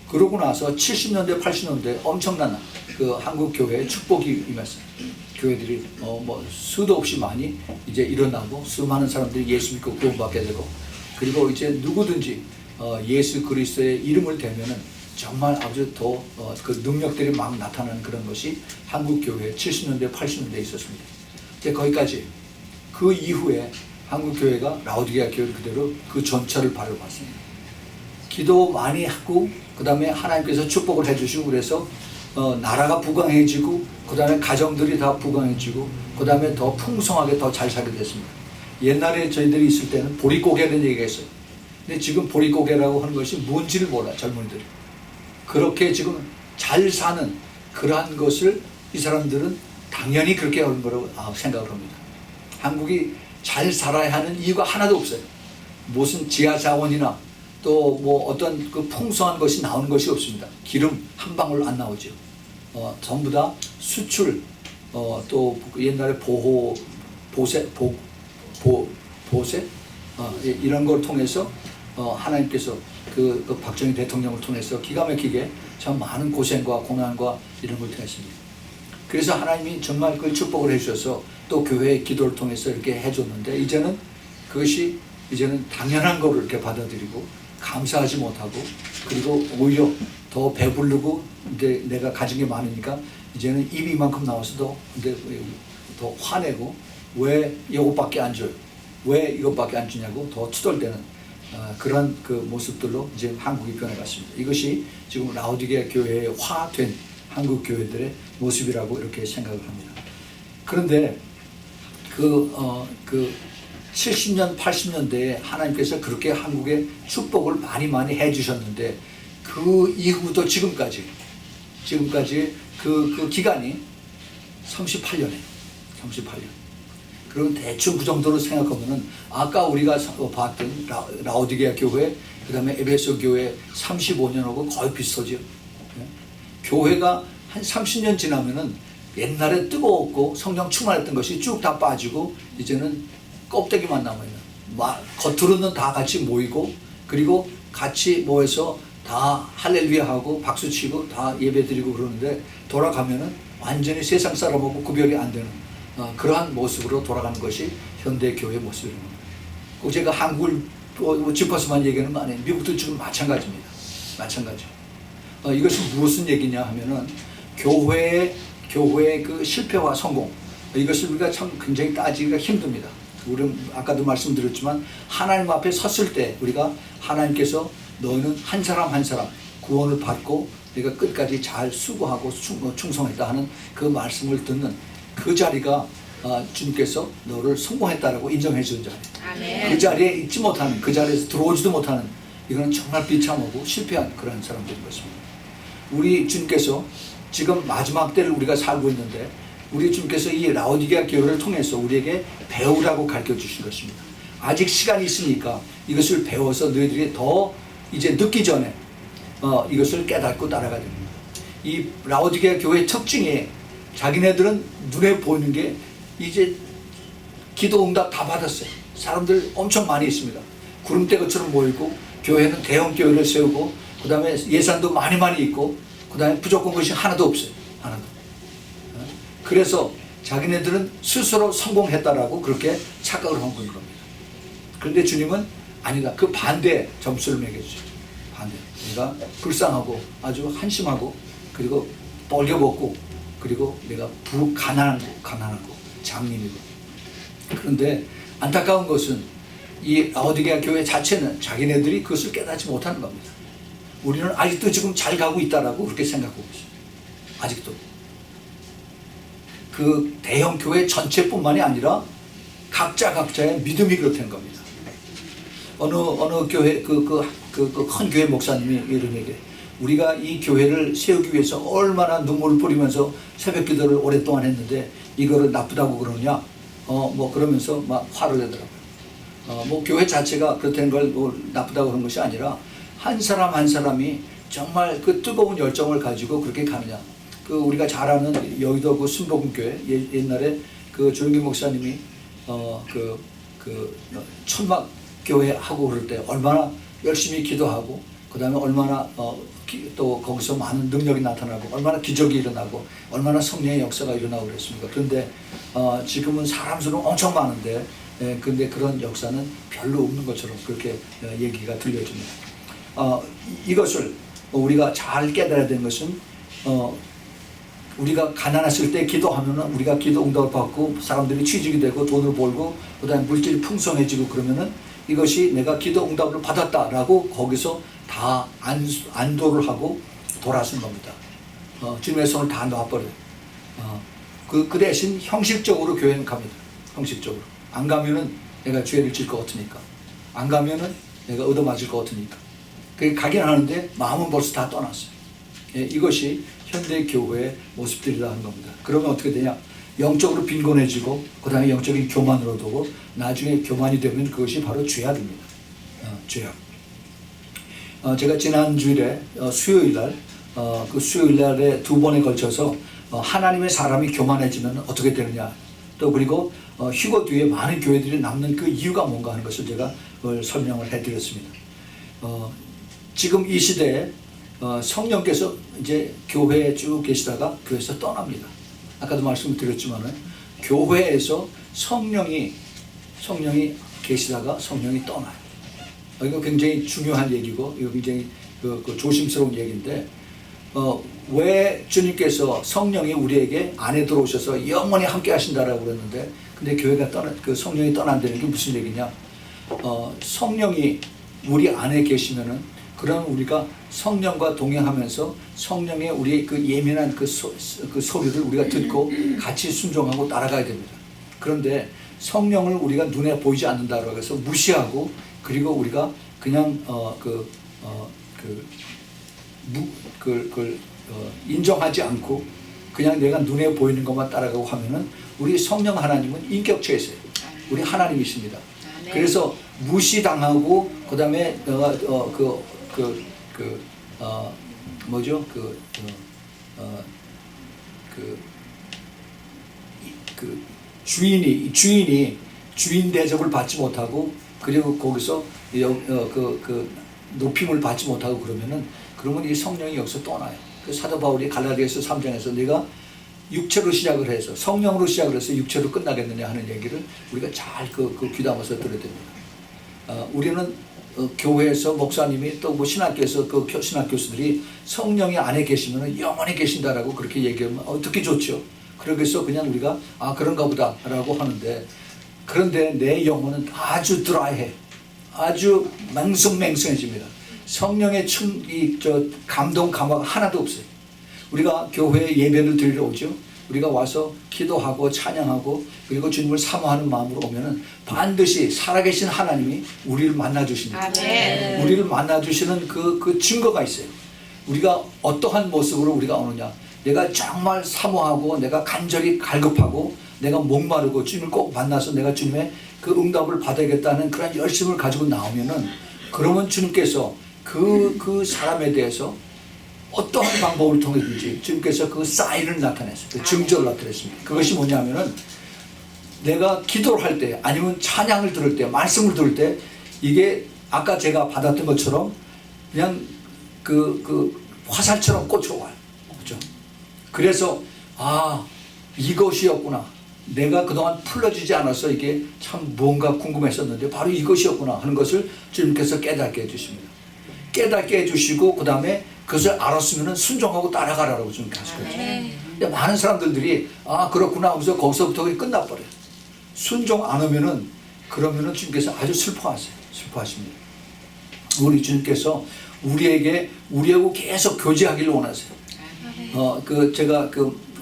그러고 나서 70년대 80년대 엄청난 그 한국 교회의 축복이 임했어요. 교회들이 수도 없이 많이 이제 일어나고 수많은 사람들이 예수 믿고 구원받게 되고, 그리고 이제 누구든지 예수 그리스도의 이름을 대면은 정말 아주 더 그 능력들이 막 나타나는 그런 것이 한국 교회 70년대 80년대에 있었습니다. 이제 거기까지. 그 이후에 한국 교회가 라오디게아 교회 그대로 그 전철을 밟아봤습니다. 기도 많이 하고 그 다음에 하나님께서 축복을 해주시고 그래서 나라가 부강해지고 그 다음에 가정들이 다 부강해지고 그 다음에 더 풍성하게 더 잘 살게 됐습니다. 옛날에 저희들이 있을 때는 보릿고개라는 얘기가 있어요. 근데 지금 보릿고개라고 하는 것이 뭔지를 몰라 젊은이들이. 그렇게 지금 잘 사는 그러한 것을 이 사람들은 당연히 그렇게 하는 거라고 생각을 합니다. 한국이 잘 살아야 하는 이유가 하나도 없어요. 무슨 지하 자원이나 또 뭐 어떤 그 풍성한 것이 나오는 것이 없습니다. 기름 한 방울 안 나오죠. 전부 다 수출, 또 옛날에 보세, 이런 걸 통해서 하나님께서 그 박정희 대통령을 통해서 기가 막히게 참 많은 고생과 고난과 이런 걸 통했습니다. 그래서 하나님이 정말 그 축복을 해주셔서 또 교회의 기도를 통해서 이렇게 해줬는데 이제는 그것이 이제는 당연한 거를 이렇게 받아들이고 감사하지 못하고 그리고 오히려 더 배부르고 이제 내가 가진 게 많으니까 이제는 입이 이만큼 나와서도 근데 더 화내고 왜 이것밖에 안 줘요? 왜 이것밖에 안 주냐고 더 투덜대는 그런 그 모습들로 이제 한국이 변해갔습니다. 이것이 지금 라오디게아 교회에 화된 한국 교회들의 모습이라고 이렇게 생각을 합니다. 그런데 그 70년, 80년대에 하나님께서 그렇게 한국에 축복을 많이 해주셨는데 그 이후부터 지금까지 그 기간이 38년이에요. 38년. 그럼 대충 그 정도로 생각하면은 아까 우리가 봤던 라오디게아 교회, 그 다음에 에베소 교회 35년하고 거의 비슷하죠. 교회가 한 30년 지나면은 옛날에 뜨거웠고 성령 충만했던 것이 쭉 다 빠지고 이제는 껍데기만 남아있는. 겉으로는 다 같이 모이고 그리고 같이 모여서 다 할렐루야 하고 박수치고 다 예배드리고 그러는데 돌아가면은 완전히 세상 사람하고 구별이 안 되는 그러한 모습으로 돌아가는 것이 현대 교회 모습입니다. 꼭 제가 한국을 짚어서만 얘기하는 거 아니에요. 미국도 지금 마찬가지입니다. 마찬가지. 이것은 무슨 얘기냐 하면은 교회의 그 실패와 성공 이것을 우리가 참 굉장히 따지기가 힘듭니다. 우리는 아까도 말씀드렸지만 하나님 앞에 섰을 때 우리가 하나님께서 너희는 한 사람 한 사람 구원을 받고 내가 끝까지 잘 수고하고 충성했다 하는 그 말씀을 듣는 그 자리가 주님께서 너를 성공했다라고 인정해 주는 자리. 그 자리에 있지 못하는 그 자리에서 들어오지도 못하는 이거는 정말 비참하고 실패한 그런 사람들인 것입니다. 우리 주님께서 지금 마지막 때를 우리가 살고 있는데 우리 주님께서 이 라오디게아 교회를 통해서 우리에게 배우라고 가르쳐 주신 것입니다. 아직 시간이 있으니까 이것을 배워서 너희들이 더 이제 늦기 전에 이것을 깨닫고 따라가야 됩니다. 이 라오디게아 교회의 특징이 자기네들은 눈에 보이는 게 이제 기도 응답 다 받았어요. 사람들 엄청 많이 있습니다. 구름대것처럼 모이고 교회는 대형 교회를 세우고 그 다음에 예산도 많이 있고 그 다음에 부족한 것이 하나도 없어요. 하나도. 그래서 자기네들은 스스로 성공했다라고 그렇게 착각을 한 겁니다. 그런데 주님은 아니다. 그 반대 점수를 매겨주죠. 반대. 내가 불쌍하고 아주 한심하고 그리고 떨겨먹고 그리고 내가 가난하고 장님이고. 그런데 안타까운 것은 이 라오디게아 교회 자체는 자기네들이 그것을 깨닫지 못하는 겁니다. 우리는 아직도 지금 잘 가고 있다라고 그렇게 생각하고 있습니다. 아직도. 그 대형 교회 전체뿐만이 아니라 각자의 믿음이 그렇다는 겁니다. 어느 교회 큰 교회 목사님이 이런 얘기해. 우리가 이 교회를 세우기 위해서 얼마나 눈물을 뿌리면서 새벽 기도를 오랫동안 했는데 이거를 나쁘다고 그러냐? 뭐 그러면서 막 화를 내더라고요. 뭐 교회 자체가 그렇다는 걸 뭐 나쁘다고 하는 것이 아니라 한 사람 한 사람이 정말 그 뜨거운 열정을 가지고 그렇게 가느냐. 그 우리가 잘 아는 여의도 그 순복음교회 옛날에 그 조영기 목사님이 천막 교회 하고 그럴 때 얼마나 열심히 기도하고 그 다음에 얼마나 또 거기서 많은 능력이 나타나고 얼마나 기적이 일어나고 얼마나 성령의 역사가 일어나고 그랬습니까? 그런데 지금은 사람 수는 엄청 많은데 근데 그런 역사는 별로 없는 것처럼 그렇게 얘기가 들려집니다. 이것을 우리가 잘 깨달아야 되는 것은 우리가 가난했을 때 기도하면은 우리가 기도 응답을 받고 사람들이 취직이 되고 돈을 벌고 그다음에 물질이 풍성해지고 그러면은 이것이 내가 기도 응답을 받았다라고 거기서 다 안도를 하고 돌아서는 겁니다. 주님의 손을 다 놔버려요. 그 대신 형식적으로 교회는 갑니다. 형식적으로. 안 가면은 내가 죄를 질 것 같으니까. 안 가면은 내가 얻어맞을 것 같으니까. 그게 가긴 하는데 마음은 벌써 다 떠났어요. 예, 이것이 현대 교회의 모습들이라 하는 겁니다. 그러면 어떻게 되냐? 영적으로 빈곤해지고 그 다음에 영적인 교만으로 두고 나중에 교만이 되면 그것이 바로 죄악입니다. 죄악. 제가 지난 주일에 수요일날 그 수요일날에 2번에 걸쳐서 하나님의 사람이 교만해지면 어떻게 되느냐, 또 그리고 휴거 뒤에 많은 교회들이 남는 그 이유가 뭔가 하는 것을 제가 설명을 해드렸습니다. 지금 이 시대에 성령께서 이제 교회에 쭉 계시다가 교회에서 떠납니다. 아까도 말씀드렸지만은 교회에서 성령이 계시다가 성령이 떠나요. 이거 굉장히 중요한 얘기고 이거 굉장히 그 조심스러운 얘기인데 왜 주님께서 성령이 우리에게 안에 들어오셔서 영원히 함께 하신다라고 그랬는데 근데 교회가 그 성령이 떠난다는 게 무슨 얘기냐? 성령이 우리 안에 계시면은 그럼 우리가 성령과 동행하면서 성령의 우리의 그 예민한 그 소리를 우리가 듣고 같이 순종하고 따라가야 됩니다. 그런데 성령을 우리가 눈에 보이지 않는다고 해서 무시하고 그리고 우리가 그냥 인정하지 않고 그냥 내가 눈에 보이는 것만 따라가고 하면은 우리 성령 하나님은 인격체이세요. 우리 하나님이십니다. 그래서 무시당하고 그다음에 주인 대접을 받지 못하고 그리고 거기서 높임을 받지 못하고 그러면 이 성령이 여기서 떠나요. 그 사도 바울이 갈라디아서 3장에서 내가 육체로 시작을 해서 성령으로 시작을 해서 육체로 끝나겠느냐 하는 얘기를 우리가 잘 귀담아서 들어야 됩니다. 우리는 교회에서 목사님이 또 뭐 신학교에서 그 신학 교수들이 성령이 안에 계시면 영원히 계신다라고 그렇게 얘기하면 듣기 좋죠. 그래서 그냥 우리가 그런가 보다라고 하는데 그런데 내 영혼은 아주 드라이해. 아주 맹성맹성해집니다. 성령의 감동 감화가 하나도 없어요. 우리가 교회에 예배를 드리러 오죠. 우리가 와서 기도하고 찬양하고 그리고 주님을 사모하는 마음으로 오면은 반드시 살아계신 하나님이 우리를 만나주십니다. 아멘. 우리를 만나주시는 그 증거가 있어요. 우리가 어떠한 모습으로 우리가 오느냐. 내가 정말 사모하고 내가 간절히 갈급하고 내가 목마르고 주님을 꼭 만나서 내가 주님의 그 응답을 받아야겠다는 그런 열심을 가지고 나오면은 그러면 주님께서 그 사람에 대해서 어떠한 방법을 통해든지 주님께서 그 사인을 나타냈어요. 그 증조를 나타냈습니다. 그것이 뭐냐면은 내가 기도를 할 때 아니면 찬양을 들을 때 말씀을 들을 때 이게 아까 제가 받았던 것처럼 그냥 그 화살처럼 꽂혀와요. 그렇죠? 그래서 이것이었구나. 내가 그동안 풀어지지 않아서 이게 참 뭔가 궁금했었는데 바로 이것이었구나 하는 것을 주님께서 깨닫게 해주십니다. 깨닫게 해주시고 그 다음에 그것을 알았으면 순종하고 따라가라고 주님께 하시거든요. 많은 사람들이 그렇구나 하면서 거기서부터 끝나버려요. 순종 안 하면은 그러면은 주님께서 아주 슬퍼하십니다. 우리 주님께서 우리하고 계속 교제하기를 원하세요. 제가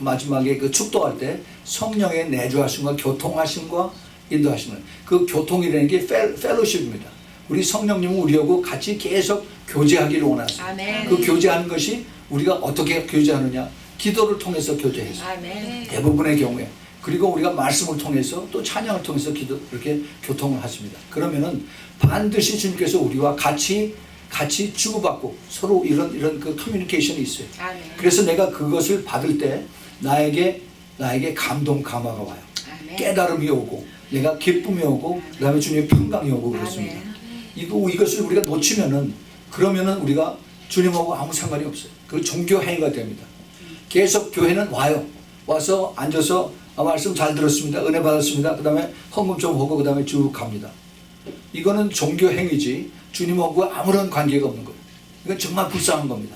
마지막에 축도할 때 성령의 내주하심과 교통하심과 인도하심을 그 교통이라는 게 펠로십입니다. 우리 성령님은 우리하고 같이 계속 교제하기를 원하세요. 아멘. 그 교제하는 것이 우리가 어떻게 교제하느냐? 기도를 통해서 교제해서 대부분의 경우에 그리고 우리가 말씀을 통해서 또 찬양을 통해서 이렇게 교통을 하십니다. 그러면은 반드시 주님께서 우리와 같이 주고받고 서로 이런 그 커뮤니케이션이 있어요. 아멘. 그래서 내가 그것을 받을 때 나에게 감동 감화가 와요. 아멘. 깨달음이 오고 내가 기쁨이 오고 그다음에 주님의 평강이 오고 그렇습니다. 아멘. 이것을 우리가 놓치면은 그러면은 우리가 주님하고 아무 상관이 없어요. 그 종교 행위가 됩니다. 계속 교회는 와서 앉아서 말씀 잘 들었습니다. 은혜 받았습니다. 그 다음에 헌금 좀 하고 그 다음에 쭉 갑니다. 이거는 종교 행위지 주님하고 아무런 관계가 없는 거예요. 이건 정말 불쌍한 겁니다.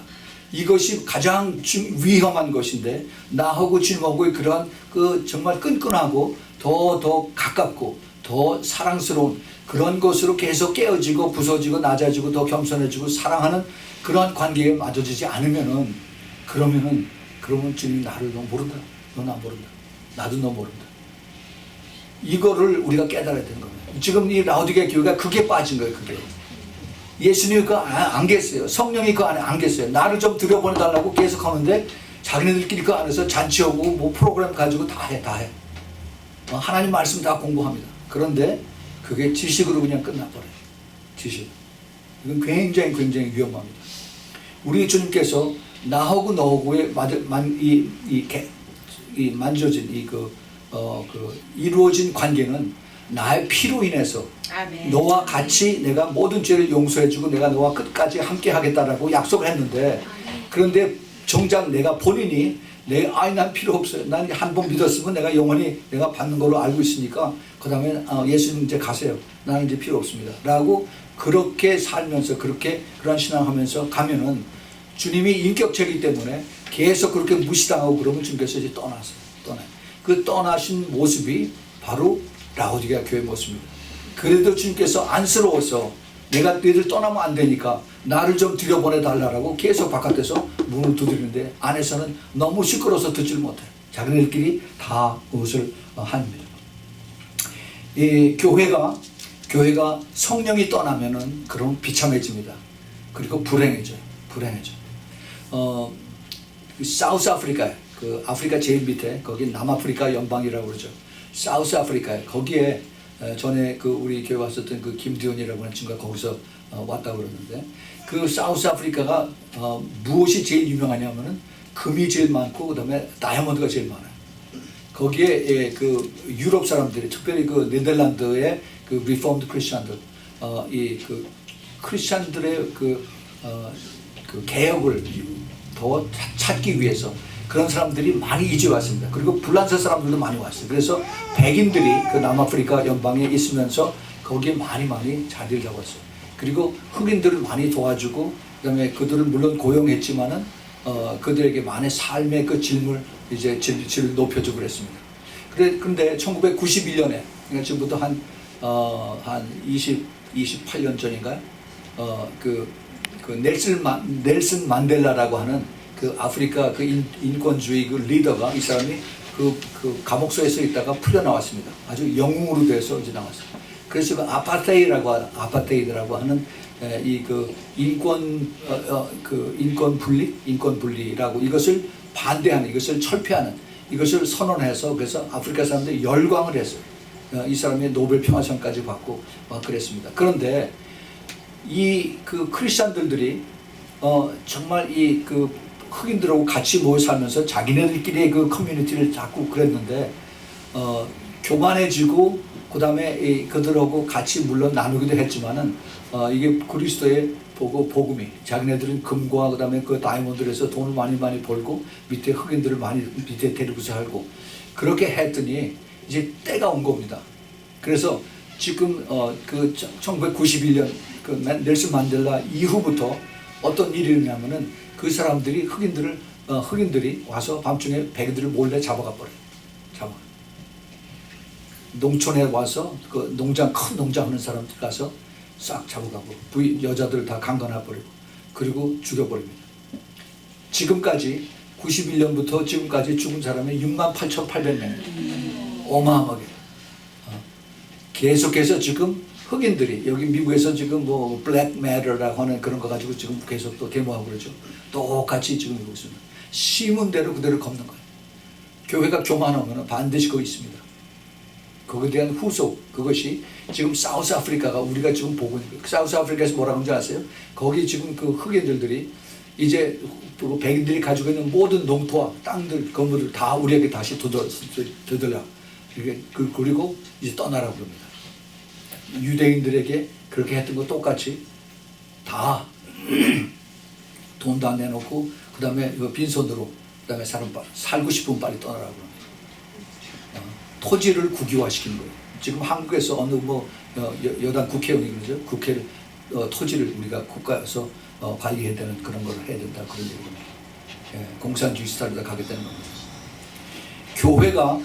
이것이 가장 위험한 것인데 나하고 주님하고의 그러한 그 정말 끈끈하고 더 가깝고 더 사랑스러운 그런 것으로 계속 깨어지고 부서지고 낮아지고 더 겸손해지고 사랑하는 그러한 관계에 맞아지지 않으면은 그러면 주님이 나를 너 모른다. 너 나 모른다. 나도 너 모른다. 이거를 우리가 깨달아야 되는 겁니다. 지금 이 라오디게 교회가 그게 빠진 거예요. 그게. 예수님이 그거 안 계세요. 성령이 그 안에 안 계세요. 나를 좀 들여보내달라고 계속 하는데 자기네들끼리 그 안에서 잔치하고 뭐 프로그램 가지고 다 해. 하나님 말씀 다 공부합니다. 그런데 그게 지식으로 그냥 끝나버려요. 지식. 이건 굉장히 위험합니다. 우리 주님께서 나하고 너하고의 만져진 이루어진 관계는 나의 피로 인해서 아멘. 너와 같이 내가 모든 죄를 용서해주고 내가 너와 끝까지 함께 하겠다라고 약속을 했는데 그런데 정작 내가 본인이 난 필요 없어요. 난 한 번 믿었으면 내가 영원히 내가 받는 걸로 알고 있으니까 그 다음에 예수님 이제 가세요. 나는 이제 필요 없습니다. 라고 그렇게 살면서 그러한 신앙하면서 가면은 주님이 인격체이기 때문에 계속 그렇게 무시당하고 그러면 주님께서 이제 떠나요. 그 떠나신 모습이 바로 라오디게아 교회 모습입니다. 그래도 주님께서 안쓰러워서 내가 너희들 떠나면 안 되니까 나를 좀 들여보내달라고 계속 바깥에서 문을 두드리는데 안에서는 너무 시끄러워서 듣지를 못해요. 자기네들끼리 다 무엇을 합니다. 이 교회가 성령이 떠나면은 그럼 비참해집니다. 그리고 불행해져요. 사우스 아프리카에 그 아프리카 제일 밑에 거기 남아프리카 연방이라고 그러죠. 사우스 아프리카에 거기에 전에 그 우리 교회 왔었던 그 김두현이라고 하는 친구가 거기서 왔다고 그러는데 그 사우스 아프리카가 무엇이 제일 유명하냐면은 금이 제일 많고 그다음에 다이아몬드가 제일 많아요. 거기에 그 유럽 사람들이 특별히 그 네덜란드의 그 리포먼드 크리스천들 이 그 크리스천들의 그 개혁을 더 찾기 위해서 그런 사람들이 많이 이주해 왔습니다. 그리고 불란서 사람들도 많이 왔어요. 그래서 백인들이 그 남아프리카 연방에 있으면서 거기에 많이 자리를 잡았어요. 그리고 흑인들을 많이 도와주고 그다음에 그들을 물론 고용했지만은 그들에게 많은 삶의 그 질을 높여주고 그랬습니다. 그런데 1991년에 그러니까 지금부터 한 28년 전인가요? 그 넬슨 만델라라고 하는 그 아프리카 그 인권주의 그 리더가 이 사람이 그 감옥소에서 있다가 풀려 나왔습니다. 아주 영웅으로 돼서 이제 나왔어요. 그래서 그 아파테이드라고 하는 이 그 인권 분리라고 이것을 반대하는 이것을 철폐하는 이것을 선언해서 그래서 아프리카 사람들이 열광을 했어요. 이 사람이 노벨 평화상까지 받고 그랬습니다. 그런데 이 그 크리스천들이 정말 이 그 흑인들하고 같이 모여 살면서 자기네들끼리의 그 커뮤니티를 자꾸 그랬는데 교만해지고 그 다음에 그들하고 같이 물론 나누기도 했지만은 이게 그리스도의 복음이 자기네들은 금과 그 다음에 그 다이아몬드에서 돈을 많이 벌고 밑에 흑인들을 많이 밑에 데리고 살고 그렇게 했더니 이제 때가 온 겁니다. 그래서 지금 그 1991년 그 넬슨 만델라 이후부터 어떤 일이 일어나면은 그 사람들이 흑인들이 와서 밤중에 백인들을 몰래 잡아가 버려요. 농촌에 와서 그 큰 농장 하는 사람들 가서 싹 잡아가고 여자들 다 강간해 버리고 그리고 죽여버립니다. 지금까지 91년부터 지금까지 죽은 사람이 68,800명. 어마어마하게. 계속해서 지금 흑인들이 여기 미국에서 지금 뭐 블랙 매터라고 하는 그런 거 가지고 지금 계속 또 데모하고 그러죠. 똑같이 지금 이러고 있습니다. 심은대로 그대로 걷는 거예요. 교회가 교만하면 반드시 거기 있습니다. 거기에 대한 후속 그것이 지금 사우스 아프리카가 우리가 지금 보고 있는 거예요. 사우스 아프리카에서 뭐라고 하는지 아세요? 거기 지금 그 흑인들이 이제 백인들이 가지고 있는 모든 농토와 땅들 건물들 다 우리에게 다시 되돌려 그리고 이제 떠나라고 그럽니다. 유대인들에게 그렇게 했던 거 똑같이 다 돈도 안 내놓고 그 다음에 빈손으로 그 다음에 살고 싶으면 빨리 떠나라고 합니다. 토지를 국유화시키는 거예요. 지금 한국에서 어느 여당 국회의원이 그러죠. 국회를 토지를 우리가 국가에서 관리해야 되는 그런 걸 해야 된다 그런 얘기입니다. 공산주의 스타일로 가겠다는 겁니다. 교회가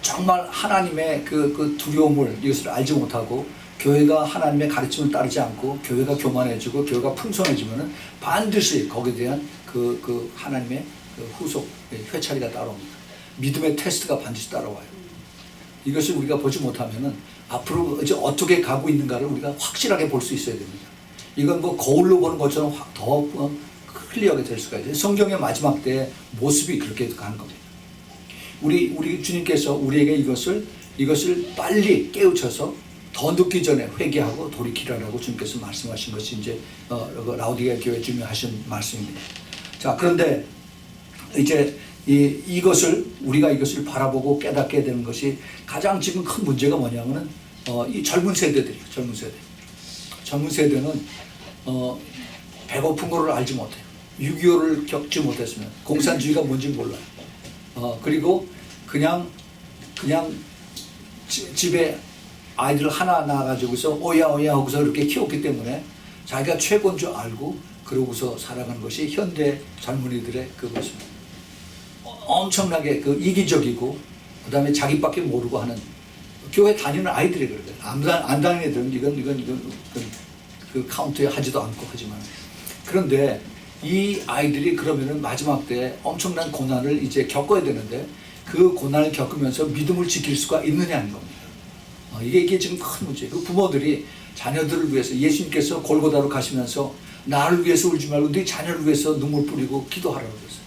정말 하나님의 그 두려움을 이것을 알지 못하고 교회가 하나님의 가르침을 따르지 않고 교회가 교만해지고 교회가 풍성해지면은 반드시 거기에 대한 그 하나님의 그 후속 회차리가 따라옵니다. 믿음의 테스트가 반드시 따라와요. 이것을 우리가 보지 못하면은 앞으로 이제 어떻게 가고 있는가를 우리가 확실하게 볼 수 있어야 됩니다. 이건 뭐 거울로 보는 것처럼 더 클리어하게 될 수가 있어요. 성경의 마지막 때 모습이 그렇게 가는 겁니다. 우리 주님께서 우리에게 이것을 빨리 깨우쳐서 더 늦기 전에 회개하고 돌이키라라고 주님께서 말씀하신 것이 이제 라오디게아 교회 주님이 하신 말씀입니다. 자, 그런데 이제 우리가 이것을 바라보고 깨닫게 되는 것이 가장 지금 큰 문제가 뭐냐면은 이 젊은 세대들이에요. 젊은 세대는 배고픈 거를 알지 못해요. 6.25를 겪지 못했으면 공산주의가 뭔지 몰라요. 그리고 그냥 집에 아이들 하나 낳아가지고서 오야 하고서 이렇게 키웠기 때문에 자기가 최고인 줄 알고 그러고서 살아가는 것이 현대 젊은이들의 그것입니다. 엄청나게 그 이기적이고 그 다음에 자기밖에 모르고 하는 교회 다니는 아이들이 그래요. 안 다니는 애들은 이건 그 카운트에 하지도 않고 하지만 그런데 이 아이들이 그러면은 마지막 때 엄청난 고난을 이제 겪어야 되는데 그 고난을 겪으면서 믿음을 지킬 수가 있느냐는 겁니다. 이게 지금 큰 문제예요. 그 부모들이 자녀들을 위해서 예수님께서 골고다로 가시면서 나를 위해서 울지 말고 네 자녀를 위해서 눈물 뿌리고 기도하라고 그랬어요.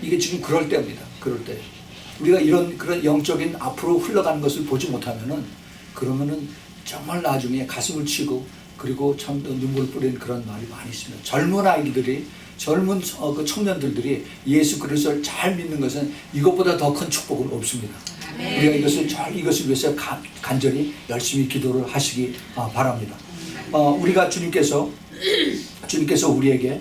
이게 지금 그럴 때입니다. 그럴 때 우리가 그런 영적인 앞으로 흘러가는 것을 보지 못하면은 그러면은 정말 나중에 가슴을 치고 그리고 참 눈물 뿌리는 그런 말이 많이 있습니다. 젊은 아이들이 젊은 그 청년들이 예수 그리스도를 잘 믿는 것은 이것보다 더 큰 축복은 없습니다. 우리가 이것을 위해서 간절히 열심히 기도를 하시기 바랍니다. 우리가 주님께서 우리에게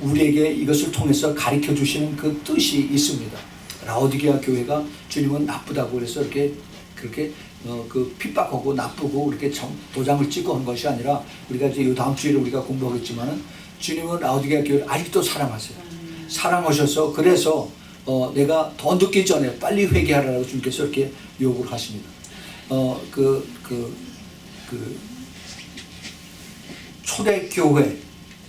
우리에게 이것을 통해서 가르쳐 주시는 그 뜻이 있습니다. 라오디게아 교회가 주님은 나쁘다고 해서 그렇게 핍박하고 나쁘고 이렇게 도장을 찍고 한 것이 아니라 우리가 이제 이 다음 주에 우리가 공부하겠지만은 주님은 라오디게아 교회를 아직도 사랑하세요. 사랑하셔서 그래서 내가 더 늦기 전에 빨리 회개하라고 주님께서 이렇게 요구를 하십니다.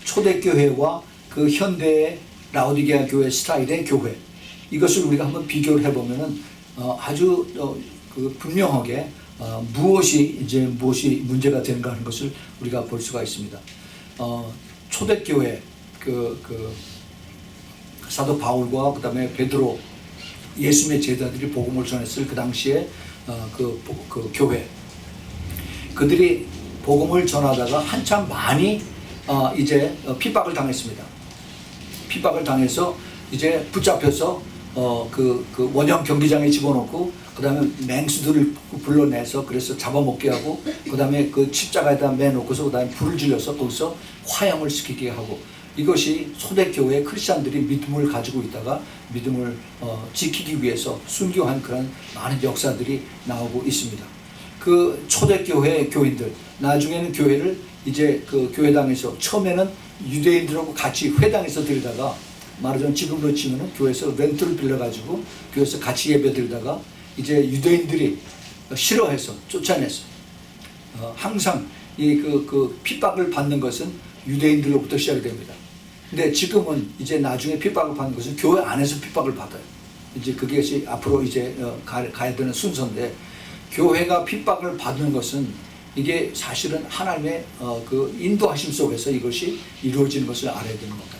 초대교회와 그 현대의 라오디게아 교회 스타일의 교회 이것을 우리가 한번 비교를 해보면은 아주 분명하게 무엇이 문제가 되는가 하는 것을 우리가 볼 수가 있습니다. 초대교회 사도 바울과 그 다음에 베드로 예수님의 제자들이 복음을 전했을 그 당시에 그 교회 그들이 복음을 전하다가 한참 많이 이제 핍박을 당했습니다. 핍박을 당해서 이제 붙잡혀서 그 원형 경기장에 집어넣고 그 다음에 맹수들을 불러내서 그래서 잡아먹게 하고 그 다음에 그 십자가에다 매놓고서 그 다음에 불을 질러서 거기서 화형을 시키게 하고 이것이 초대교회 크리스찬들이 믿음을 가지고 있다가 믿음을 지키기 위해서 순교한 그런 많은 역사들이 나오고 있습니다. 그 초대교회 교인들 나중에는 교회를 이제 그 교회당에서 처음에는 유대인들하고 같이 회당에서 드리다가 말하자면 지금으로 치면은 교회에서 렌트를 빌려가지고 교회에서 같이 예배 드리다가 이제 유대인들이 싫어해서 쫓아냈어. 항상 그 핍박을 받는 것은 유대인들로부터 시작이 됩니다. 근데 지금은 이제 나중에 핍박을 받는 것은 교회 안에서 핍박을 받아요. 이제 그게 앞으로 이제 가야 되는 순서인데 교회가 핍박을 받는 것은 이게 사실은 하나님의 그 인도하심 속에서 이것이 이루어지는 것을 알아야 되는 겁니다.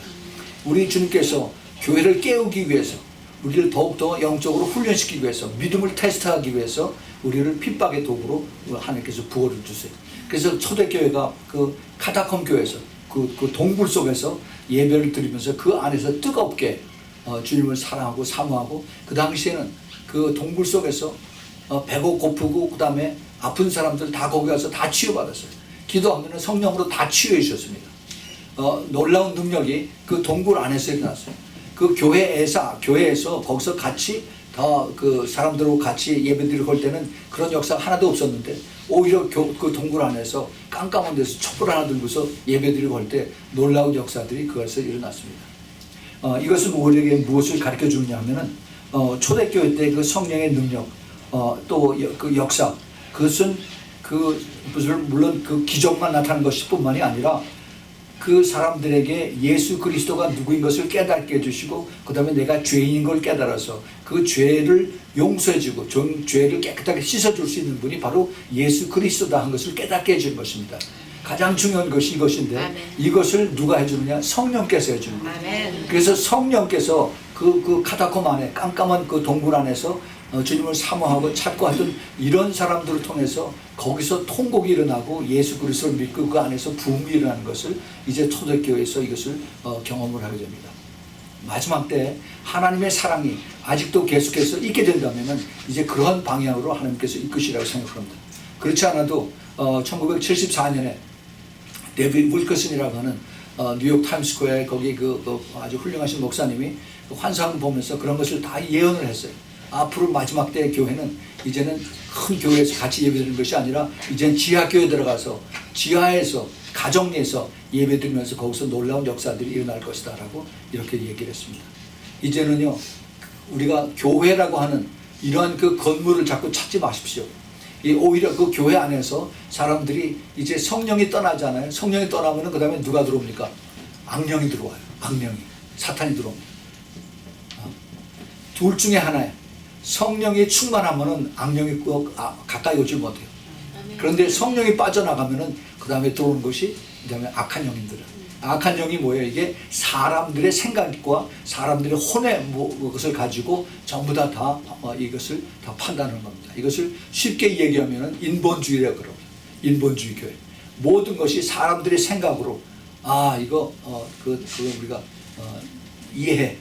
우리 주님께서 교회를 깨우기 위해서 우리를 더욱더 영적으로 훈련시키기 위해서 믿음을 테스트하기 위해서 우리를 핍박의 도구로 하나님께서 부어를 주세요. 그래서 초대교회가 그 카타콤 교회에서 그 동굴 속에서 예배를 드리면서 그 안에서 뜨겁게 주님을 사랑하고 사모하고 그 당시에는 그 동굴 속에서 배고 고프고 그 다음에 아픈 사람들 다 거기 가서 다 치유받았어요. 기도하면 성령으로 다 치유해 주셨습니다. 놀라운 능력이 그 동굴 안에서 일어났어요. 그 교회에서 거기서 같이 다 그 사람들하고 같이 예배드리고 할 때는 그런 역사 하나도 없었는데 오히려 그 동굴 안에서 깜깜한 데서 촛불 하나 들고서 예배드리고 할 때 놀라운 역사들이 그것에서 일어났습니다. 이것은 우리에게 무엇을 가르쳐 주느냐 하면은 초대교회 때 그 성령의 능력 또 그 역사 그것은 물론 그 기적만 나타난 것일 뿐만이 아니라 그 사람들에게 예수 그리스도가 누구인 것을 깨닫게 해주시고 그 다음에 내가 죄인인 걸 깨달아서 그 죄를 용서해주고 죄를 깨끗하게 씻어줄 수 있는 분이 바로 예수 그리스도다 한 것을 깨닫게 해준 것입니다. 가장 중요한 것이 이것인데 아멘. 이것을 누가 해주느냐? 성령께서 해주는 거예요. 아멘. 그래서 성령께서 그 카타콤 안에 깜깜한 그 동굴 안에서 주님을 사모하고 찾고 하던 이런 사람들을 통해서 거기서 통곡이 일어나고 예수 그리스도를 믿고 그 안에서 부흥이 일어나는 것을 이제 초대교회에서 이것을 경험을 하게 됩니다. 마지막 때 하나님의 사랑이 아직도 계속해서 있게 된다면 이제 그런 방향으로 하나님께서 이끄시라고 생각합니다. 그렇지 않아도 1974년에 데이비드 윌커슨이라고 하는 뉴욕 타임스스퀘어에 거기 그 아주 훌륭하신 목사님이 환상을 보면서 그런 것을 다 예언을 했어요. 앞으로 마지막 때의 교회는 이제는 큰 교회에서 같이 예배드리는 것이 아니라 이제는 지하교회 들어가서 지하에서 가정 내에서 예배드리면서 거기서 놀라운 역사들이 일어날 것이다 라고 이렇게 얘기를 했습니다. 이제는요 우리가 교회라고 하는 이러한 그 건물을 자꾸 찾지 마십시오. 오히려 그 교회 안에서 사람들이 이제 성령이 떠나잖아요. 성령이 떠나면 그 다음에 누가 들어옵니까? 악령이 들어와요. 악령이. 사탄이 들어옵니다. 둘 중에 하나예요. 성령이 충만하면은 악령이 가까이 오지 못해요. 그런데 성령이 빠져나가면은 그 다음에 들어오는 것이 그 다음에 악한 영인들은. 악한 영이 뭐예요? 이게 사람들의 생각과 사람들의 혼의 것을 가지고 전부 다 이것을 다 판단하는 겁니다. 이것을 쉽게 얘기하면은 인본주의라고 그럽니다. 인본주의 교회. 모든 것이 사람들의 생각으로 이거 우리가 이해해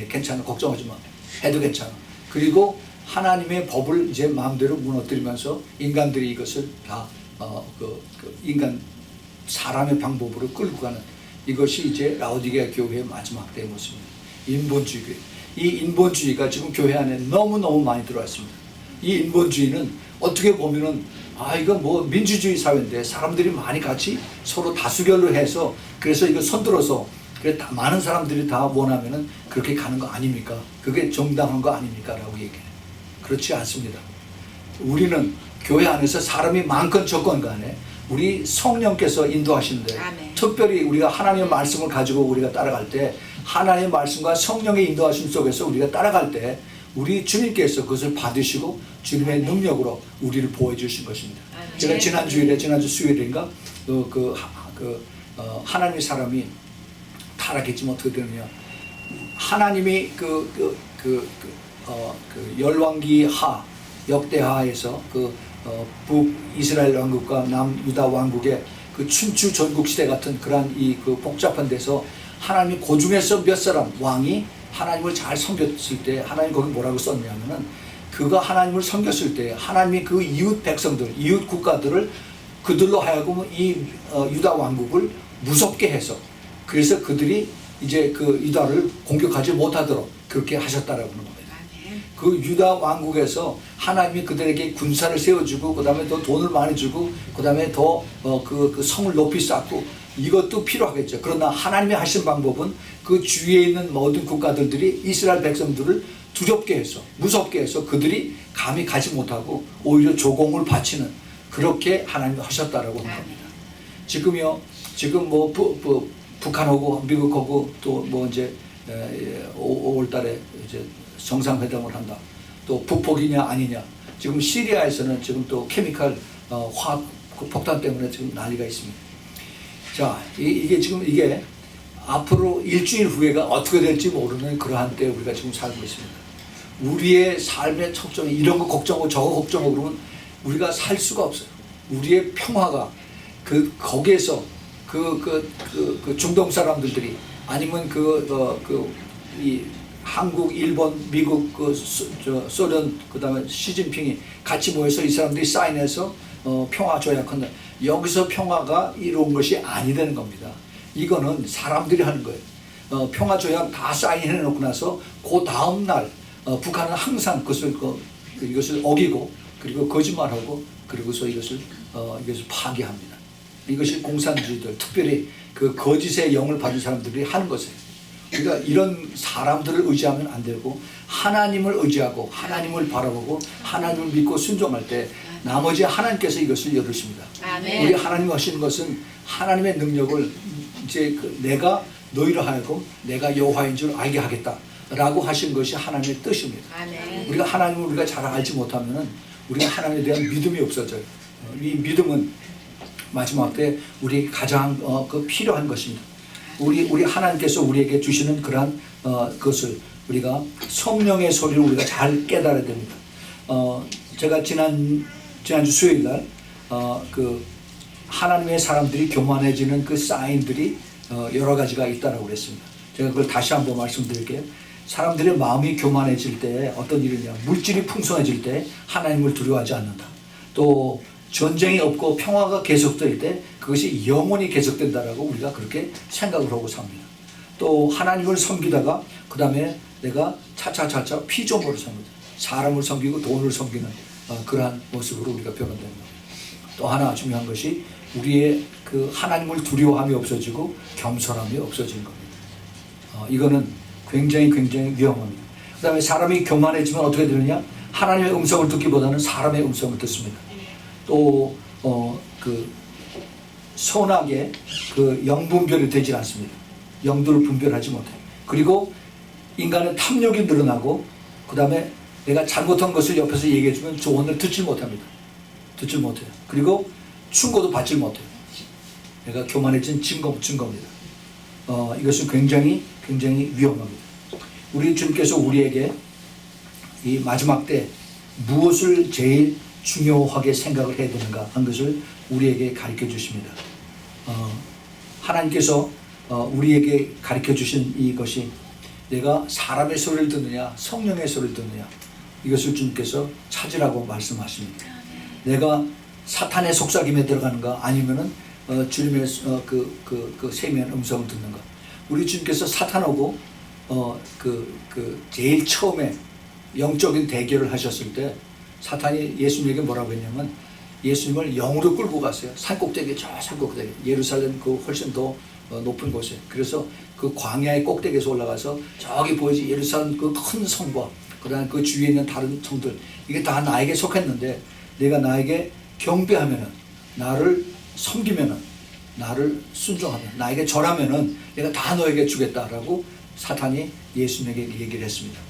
괜찮아 걱정하지 마 해도 괜찮아. 그리고 하나님의 법을 이제 마음대로 무너뜨리면서 인간들이 이것을 다 인간 사람의 방법으로 끌고 가는 이것이 이제 라오디게아 교회의 마지막 때의 모습입니다. 인본주의 교회. 이 인본주의가 지금 교회 안에 너무너무 많이 들어왔습니다. 이 인본주의는 어떻게 보면은 이건 뭐 민주주의 사회인데 사람들이 많이 같이 서로 다수결로 해서 그래서 이거 손들어서 그래 많은 사람들이 다 원하면은 그렇게 가는 거 아닙니까? 그게 정당한 거 아닙니까? 라고 얘기해요. 그렇지 않습니다. 우리는 교회 안에서 사람이 많건 적건 간에 우리 성령께서 인도하시는데 특별히 우리가 하나님의 말씀을 가지고 우리가 따라갈 때 하나님의 말씀과 성령의 인도하심 속에서 우리가 따라갈 때 우리 주님께서 그것을 받으시고 주님의 능력으로 우리를 보호해 주신 것입니다. 제가 지난주 수요일인가 하나님의 사람이 타락했지만 어떻게 되느냐. 하나님이 열왕기 하 역대하에서 북이스라엘 왕국과 남유다 왕국의 그 춘추 전국 시대 같은 그러한 그 복잡한 데서 하나님이 그 중에서 몇 사람 왕이 하나님을 잘 섬겼을 때 하나님 거기 뭐라고 썼냐면은 그가 하나님을 섬겼을 때 하나님이 그 이웃 백성들 이웃 국가들을 그들로 하여금 이 유다 왕국을 무섭게 해서 그래서 그들이 이제 그 유다를 공격하지 못하도록 그렇게 하셨다라고 하는 겁니다. 그 유다 왕국에서 하나님이 그들에게 군사를 세워주고 그 다음에 더 돈을 많이 주고 그 다음에 더 그 성을 높이 쌓고 이것도 필요하겠죠. 그러나 하나님이 하신 방법은 그 주위에 있는 모든 국가들이 이스라엘 백성들을 두렵게 해서 무섭게 해서 그들이 감히 가지 못하고 오히려 조공을 바치는 그렇게 하나님이 하셨다라고 하는 겁니다. 지금 뭐 북한하고 미국하고 또 뭐 이제 5월달에 이제 정상회담을 한다. 또 북폭이냐 아니냐. 지금 시리아에서는 지금 또 케미칼 화학 폭탄 때문에 지금 난리가 있습니다. 자, 이게 앞으로 일주일 후에가 어떻게 될지 모르는 그러한 때 우리가 지금 살고 있습니다. 우리의 삶의 척정이 이런 거 걱정하고 저거 걱정하고 그러면 우리가 살 수가 없어요. 우리의 평화가 거기에서 중동 사람들이 아니면 이 한국, 일본, 미국, 소련, 그 다음에 시진핑이 같이 모여서 이 사람들이 사인해서 평화 조약한다. 여기서 평화가 이루어진 것이 아니라는 겁니다. 이거는 사람들이 하는 거예요. 평화 조약 다 사인해 놓고 나서 그 다음 날 북한은 항상 이것을 어기고 그리고 거짓말하고 그리고서 이것을 파괴합니다. 이것이 공산주의들, 특별히 그 거짓의 영을 받은 사람들이 하는 것이에요. 그러니까 이런 사람들을 의지하면 안 되고 하나님을 의지하고 하나님을 바라보고 하나님을 믿고 순종할 때 나머지 하나님께서 이것을 열으십니다. 우리 하나님 하시는 것은 하나님의 능력을 이제 내가 너희로 하여금 내가 여호와인 줄 알게 하겠다라고 하신 것이 하나님의 뜻입니다. 우리가 하나님을 우리가 잘 알지 못하면은 우리가 하나님에 대한 믿음이 없어져요. 이 믿음은 마지막 때 우리에게 가장 필요한 것입니다. 우리 하나님께서 우리에게 주시는 그러한 것을 우리가 성령의 소리를 우리가 잘 깨달아야 됩니다. 제가 지난주 수요일 날 그 하나님의 사람들이 교만해지는 그 사인들이 여러 가지가 있다라고 그랬습니다. 제가 그걸 다시 한번 말씀드릴게요. 사람들의 마음이 교만해질 때 어떤 일이냐, 물질이 풍성해질 때 하나님을 두려워하지 않는다. 또 전쟁이 없고 평화가 계속될 때 그것이 영원히 계속된다라고 우리가 그렇게 생각을 하고 삽니다. 또 하나님을 섬기다가 그 다음에 내가 차차차차 피조물을 섬깁니다. 사람을 섬기고 돈을 섬기는 그러한 모습으로 우리가 변화되는 겁니다. 또 하나 중요한 것이 우리의 그 하나님을 두려워함이 없어지고 겸손함이 없어지는 겁니다. 이거는 굉장히 위험합니다. 그 다음에 사람이 교만해지면 어떻게 되느냐? 하나님의 음성을 듣기보다는 사람의 음성을 듣습니다. 또 선하게 영분별이 되지 않습니다. 영들을 분별하지 못해요. 그리고 인간의 탐욕이 늘어나고 그 다음에 내가 잘못한 것을 옆에서 얘기해주면 조언을 듣지 못합니다. 듣지 못해요. 그리고 충고도 받지 못해요. 내가 교만해진 증거입니다. 이것은 굉장히 위험합니다. 우리 주님께서 우리에게 이 마지막 때 무엇을 제일 중요하게 생각을 해야 되는가 한 것을 우리에게 가르쳐 주십니다. 하나님께서 우리에게 가르쳐 주신 이것이 내가 사람의 소리를 듣느냐 성령의 소리를 듣느냐 이것을 주님께서 찾으라고 말씀하십니다. 내가 사탄의 속삭임에 들어가는가 아니면은 주님의 그 세미한 음성을 듣는가. 우리 주님께서 사탄하고 제일 처음에 영적인 대결을 하셨을 때 사탄이 예수님에게 뭐라고 했냐면 예수님을 영으로 끌고 갔어요. 산꼭대기, 저 산꼭대기, 예루살렘 그 훨씬 더 높은 곳에. 그래서 그 광야의 꼭대기에서 올라가서 저기 보이지 예루살렘 그 큰 성과 그다음 그 주위에 있는 다른 성들 이게 다 나에게 속했는데 내가 나에게 경배하면은 나를 섬기면은 나를 순종하면 나에게 절하면은 내가 다 너에게 주겠다라고 사탄이 예수님에게 얘기를 했습니다.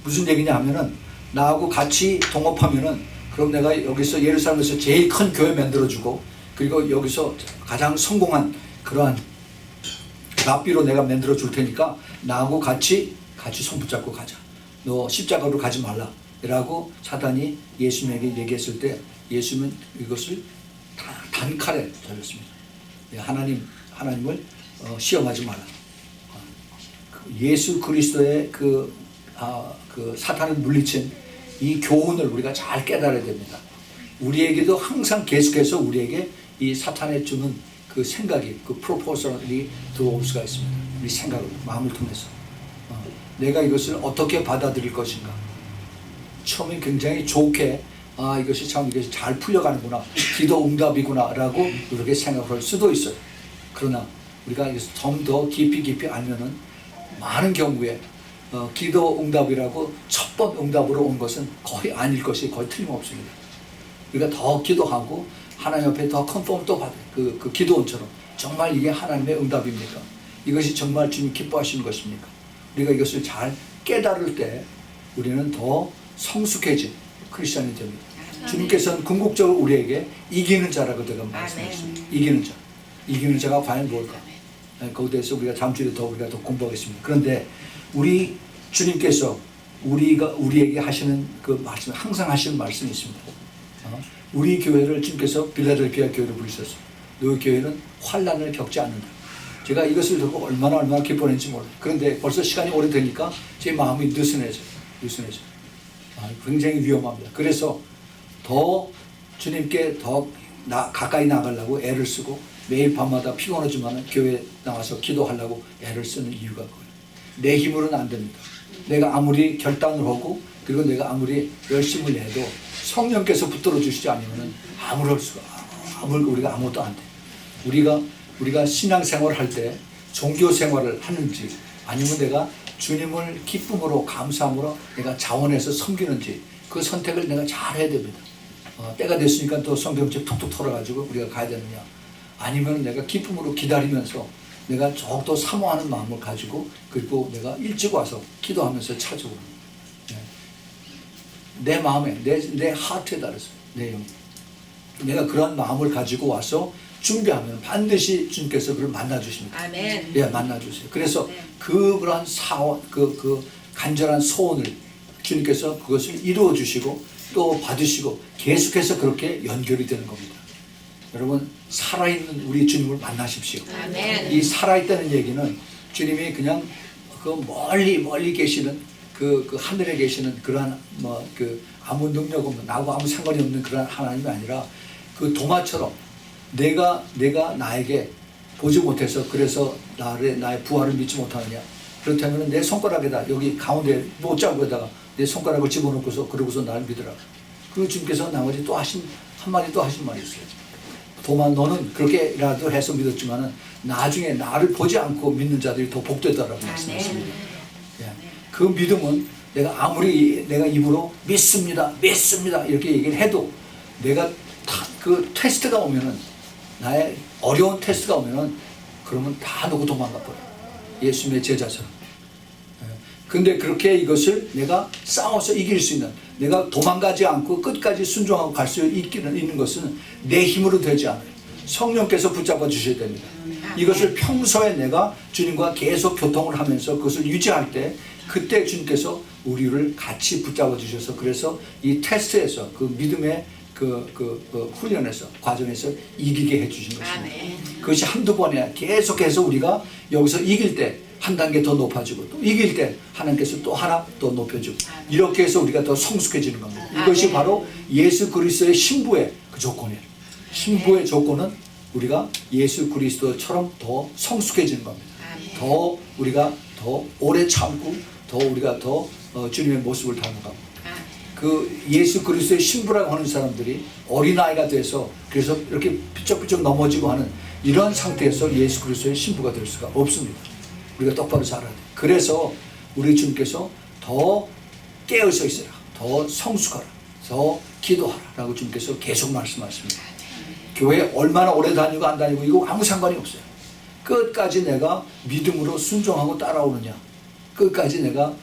무슨 얘기냐 하면은 나하고 같이 동업하면은 그럼 내가 여기서 예루살렘에서 제일 큰 교회 만들어주고 그리고 여기서 가장 성공한 그러한 랍비로 내가 만들어 줄 테니까 나하고 같이 손 붙잡고 가자. 너 십자가로 가지 말라 라고 사탄이 예수님에게 얘기했을 때 예수님은 이것을 단칼에 잘렸습니다. 하나님을 시험하지 마라. 예수 그리스도의 그 사탄을 물리친 이 교훈을 우리가 잘 깨달아야 됩니다. 우리에게도 항상 계속해서 우리에게 이 사탄에 주는 그 생각이 그 프로포설이 들어올 수가 있습니다. 우리 생각을 마음을 통해서 내가 이것을 어떻게 받아들일 것인가. 처음에 굉장히 좋게 이것이 잘 풀려가는구나, 기도 응답이구나 라고 이렇게 생각할 수도 있어요. 그러나 우리가 좀 더 깊이 알면은 많은 경우에 기도 응답이라고 첫 번 응답으로 온 것은 거의 아닐 것이 거의 틀림없습니다. 우리가 더 기도하고 하나님 앞에 더 컨펌 또 받아요. 그 기도원처럼 정말 이게 하나님의 응답입니까? 이것이 정말 주님 기뻐하시는 것입니까? 우리가 이것을 잘 깨달을 때 우리는 더 성숙해진 크리스천이 됩니다. 주님께서는 궁극적으로 우리에게 이기는 자라고 제가 말씀하셨습니다. 이기는 자가 과연 뭘까? 거기에 대해서 우리가 다음 주에 우리가 더 공부하겠습니다. 그런데 우리 주님께서 우리에게 하시는 그 말씀, 항상 하시는 말씀이 있습니다. 우리 교회를 주님께서 빌라델피아 교회로 부르셨어요. 너희 교회는 환난을 겪지 않는다. 제가 이것을 듣고 얼마나 기뻐했는지 몰라요. 그런데 벌써 시간이 오래되니까 제 마음이 느슨해져요. 굉장히 위험합니다. 그래서 더 주님께 더 가까이 나가려고 애를 쓰고 매일 밤마다 피곤하지만 교회에 나와서 기도하려고 애를 쓰는 이유가 그거예요. 내 힘으로는 안 됩니다. 내가 아무리 결단을 하고 그리고 내가 아무리 열심을 내도 성령께서 붙들어 주시지 않으면 우리가 아무것도 안 돼. 우리가 신앙생활을 할 때 종교 생활을 하는지 아니면 내가 주님을 기쁨으로 감사함으로 내가 자원해서 섬기는지 그 선택을 내가 잘 해야 됩니다. 때가 됐으니까 또 성경책 툭툭 털어가지고 우리가 가야 되느냐, 아니면 내가 기쁨으로 기다리면서 내가 더욱더 사모하는 마음을 가지고 그리고 내가 일찍 와서 기도하면서 찾아오는 내 마음에 내 하트에 따라서 내 영, 내가 그런 마음을 가지고 와서 준비하면 반드시 주님께서 그를 만나 주십니다. 아멘. 예, 만나 주세요. 그래서 네. 그런 사원, 그 간절한 소원을 주님께서 그것을 이루어 주시고 또 받으시고 계속해서 그렇게 연결이 되는 겁니다. 여러분, 살아있는 우리 주님을 만나십시오. 아멘. 이 살아있다는 얘기는 주님이 그냥 그 멀리 계시는 그 하늘에 계시는 그러한 아무 능력 없는, 나하고 아무 상관이 없는 그런 하나님이 아니라 그 동화처럼 내가 나에게 보지 못해서 그래서 나의 부활을 믿지 못하느냐, 그렇다면 내 손가락에다 여기 가운데 못자국에다가 내 손가락을 집어넣고서 그러고서 나를 믿으라. 그리고 주님께서 나머지 또 한마디 또 하신 말이 있어요. 도마, 너는 그렇게라도 해서 믿었지만은 나중에 나를 보지 않고 믿는 자들이 더 복되다라고 말씀하십니다. 예. 그 믿음은 내가 아무리 내가 입으로 믿습니다 이렇게 얘기를 해도 내가 그 테스트가 오면은, 나의 어려운 테스트가 오면은 그러면 다 놓고 도망가 버려요. 예수님의 제자처럼. 근데 그렇게 이것을 내가 싸워서 이길 수 있는, 내가 도망가지 않고 끝까지 순종하고 갈 수 있는 것은 내 힘으로 되지 않아요. 성령께서 붙잡아 주셔야 됩니다. 이것을 평소에 내가 주님과 계속 교통을 하면서 그것을 유지할 때 그때 주님께서 우리를 같이 붙잡아 주셔서 그래서 이 테스트에서 그 믿음의 그 훈련에서 과정에서 이기게 해주신 것입니다. 아멘. 그것이 한두 번이 아니라 계속해서 우리가 여기서 이길 때 한 단계 더 높아지고 또 이길 때 하나님께서 또 하나 더 높여주고 이렇게 해서 우리가 더 성숙해지는 겁니다. 이것이 바로 예수 그리스도의 신부의 그 조건이에요. 신부의 조건은 우리가 예수 그리스도처럼 더 성숙해지는 겁니다. 더 우리가 더 오래 참고 더 우리가 더 주님의 모습을 닮아가고, 그 예수 그리스도의 신부라고 하는 사람들이 어린아이가 돼서 그래서 이렇게 삐쩍삐쩍 넘어지고 하는 이런 상태에서 예수 그리스도의 신부가 될 수가 없습니다. 우리가 똑바로 살아야 돼요. 그래서 우리 주님께서 더 깨어서 있어라, 더 성숙하라, 더 기도하라 라고 주님께서 계속 말씀하십니다. 교회 얼마나 오래 다니고 안 다니고 이거 아무 상관이 없어요. 끝까지 내가 믿음으로 순종하고 따라오느냐, 끝까지 내가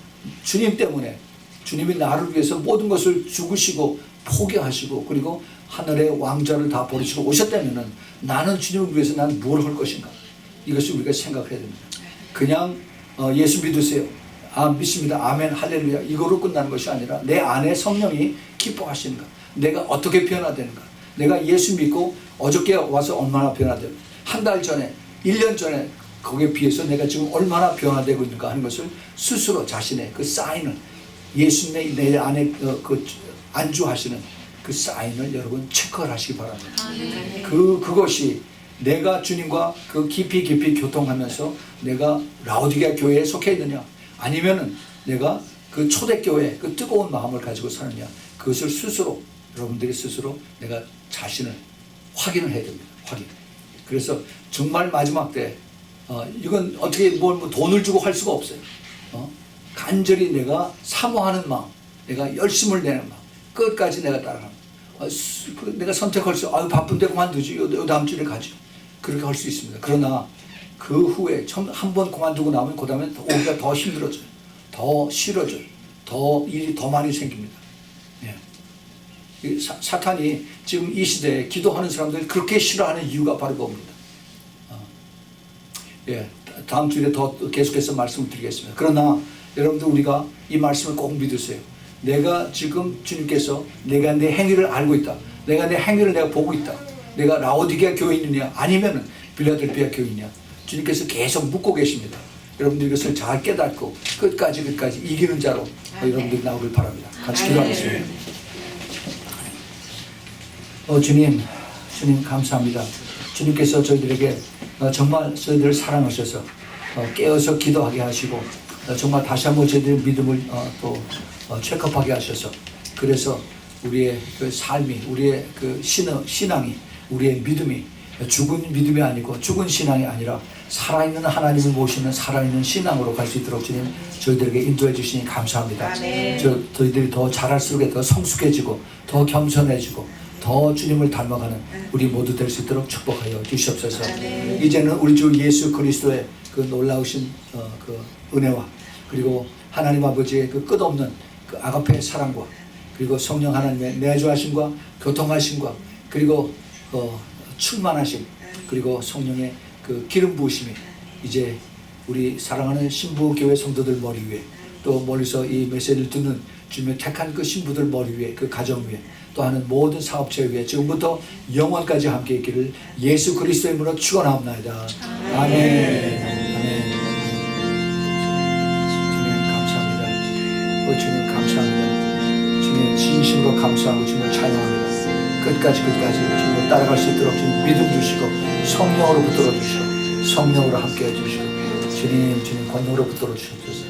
주님 때문에, 주님이 나를 위해서 모든 것을 죽으시고 포기하시고 그리고 하늘의 왕좌를 다 버리시고 오셨다면 나는 주님을 위해서 난 뭘 할 것인가, 이것을 우리가 생각해야 됩니다. 그냥 예수 믿으세요, 믿습니다, 아멘, 할렐루야, 이거로 끝나는 것이 아니라 내 안에 성령이 기뻐하시는가, 내가 어떻게 변화되는가, 내가 예수 믿고 어저께 와서 얼마나 변화되고 한 달 전에 1년 전에 거기에 비해서 내가 지금 얼마나 변화되고 있는가 하는 것을 스스로 자신의 그 사인을, 예수님의 내 안에 안주하시는 그 사인을 여러분 체크를 하시기 바랍니다. 그것이 내가 주님과 그 깊이 교통하면서 내가 라오디게아 교회에 속해 있느냐, 아니면은 내가 그 초대교회 그 뜨거운 마음을 가지고 사느냐, 그것을 스스로, 여러분들이 스스로 내가 자신을 확인을 해야 됩니다. 확인. 그래서 정말 마지막 때 이건 어떻게 뭐 돈을 주고 할 수가 없어요. 간절히 내가 사모하는 마음, 내가 열심을 내는 마음, 끝까지 내가 따라가는 마음. 내가 선택할 수, 바쁜데 그만두지, 요 다음 주에 가죠. 그렇게 할 수 있습니다. 그러나 그 후에 한 번 그만두고 나면 그 다음에 오히려 더 힘들어져요. 더 싫어져요. 더 일이 더 많이 생깁니다. 예. 사탄이 지금 이 시대에 기도하는 사람들이 그렇게 싫어하는 이유가 바로 그겁니다. 예, 다음 주에 더 계속해서 말씀을 드리겠습니다. 그러나 여러분들, 우리가 이 말씀을 꼭 믿으세요. 내가 지금 주님께서 내가 내 행위를 알고 있다, 내가 내 행위를 내가 보고 있다, 내가 라오디게아 교인이냐 아니면 빌라델피아 교인이냐, 주님께서 계속 묻고 계십니다. 여러분들 이것을 잘 깨닫고 끝까지 이기는 자로 여러분들이 나오길 바랍니다. 같이 기도하겠습니다. 주님 감사합니다. 주님께서 저희들에게 정말 저희들을 사랑하셔서 깨어서 기도하게 하시고 정말 다시 한번 저희들의 믿음을 또 체크업하게 하셔서 그래서 우리의 그 삶이 우리의 그 신앙이 우리의 믿음이 죽은 믿음이 아니고 죽은 신앙이 아니라 살아있는 하나님을 모시는 살아있는 신앙으로 갈 수 있도록 주님 저희들에게 인도해 주시니 감사합니다. 저희들이 더 자랄수록 더 성숙해지고 더 겸손해지고 더 주님을 닮아가는 우리 모두 될 수 있도록 축복하여 주시옵소서. 이제는 우리 주 예수 그리스도의 그 놀라우신 그 은혜와 그리고 하나님 아버지의 그 끝없는 그 아가페의 사랑과 그리고 성령 하나님의 내주하심과 교통하심과 그리고 충만하심 그리고 성령의 그 기름 부으심이 이제 우리 사랑하는 신부교회 성도들 머리 위에 또 멀리서 이 메시지를 듣는 주님의 택한 그 신부들 머리 위에 그 가정 위에 또 하는 모든 사업체 위에 지금부터 영원까지 함께 있기를 예수 그리스도의 이름으로 축원하옵나이다. 아멘. 아멘. 주님 감사합니다. 주님 감사합니다. 주님 진심으로 감사하고 주님을 찬양합니다. 끝까지 주님을 따라갈 수 있도록 주님 믿음 주시고 성령으로 붙들어 주시고 성령으로 함께 해주시고 주님 권능으로 붙들어 주셔서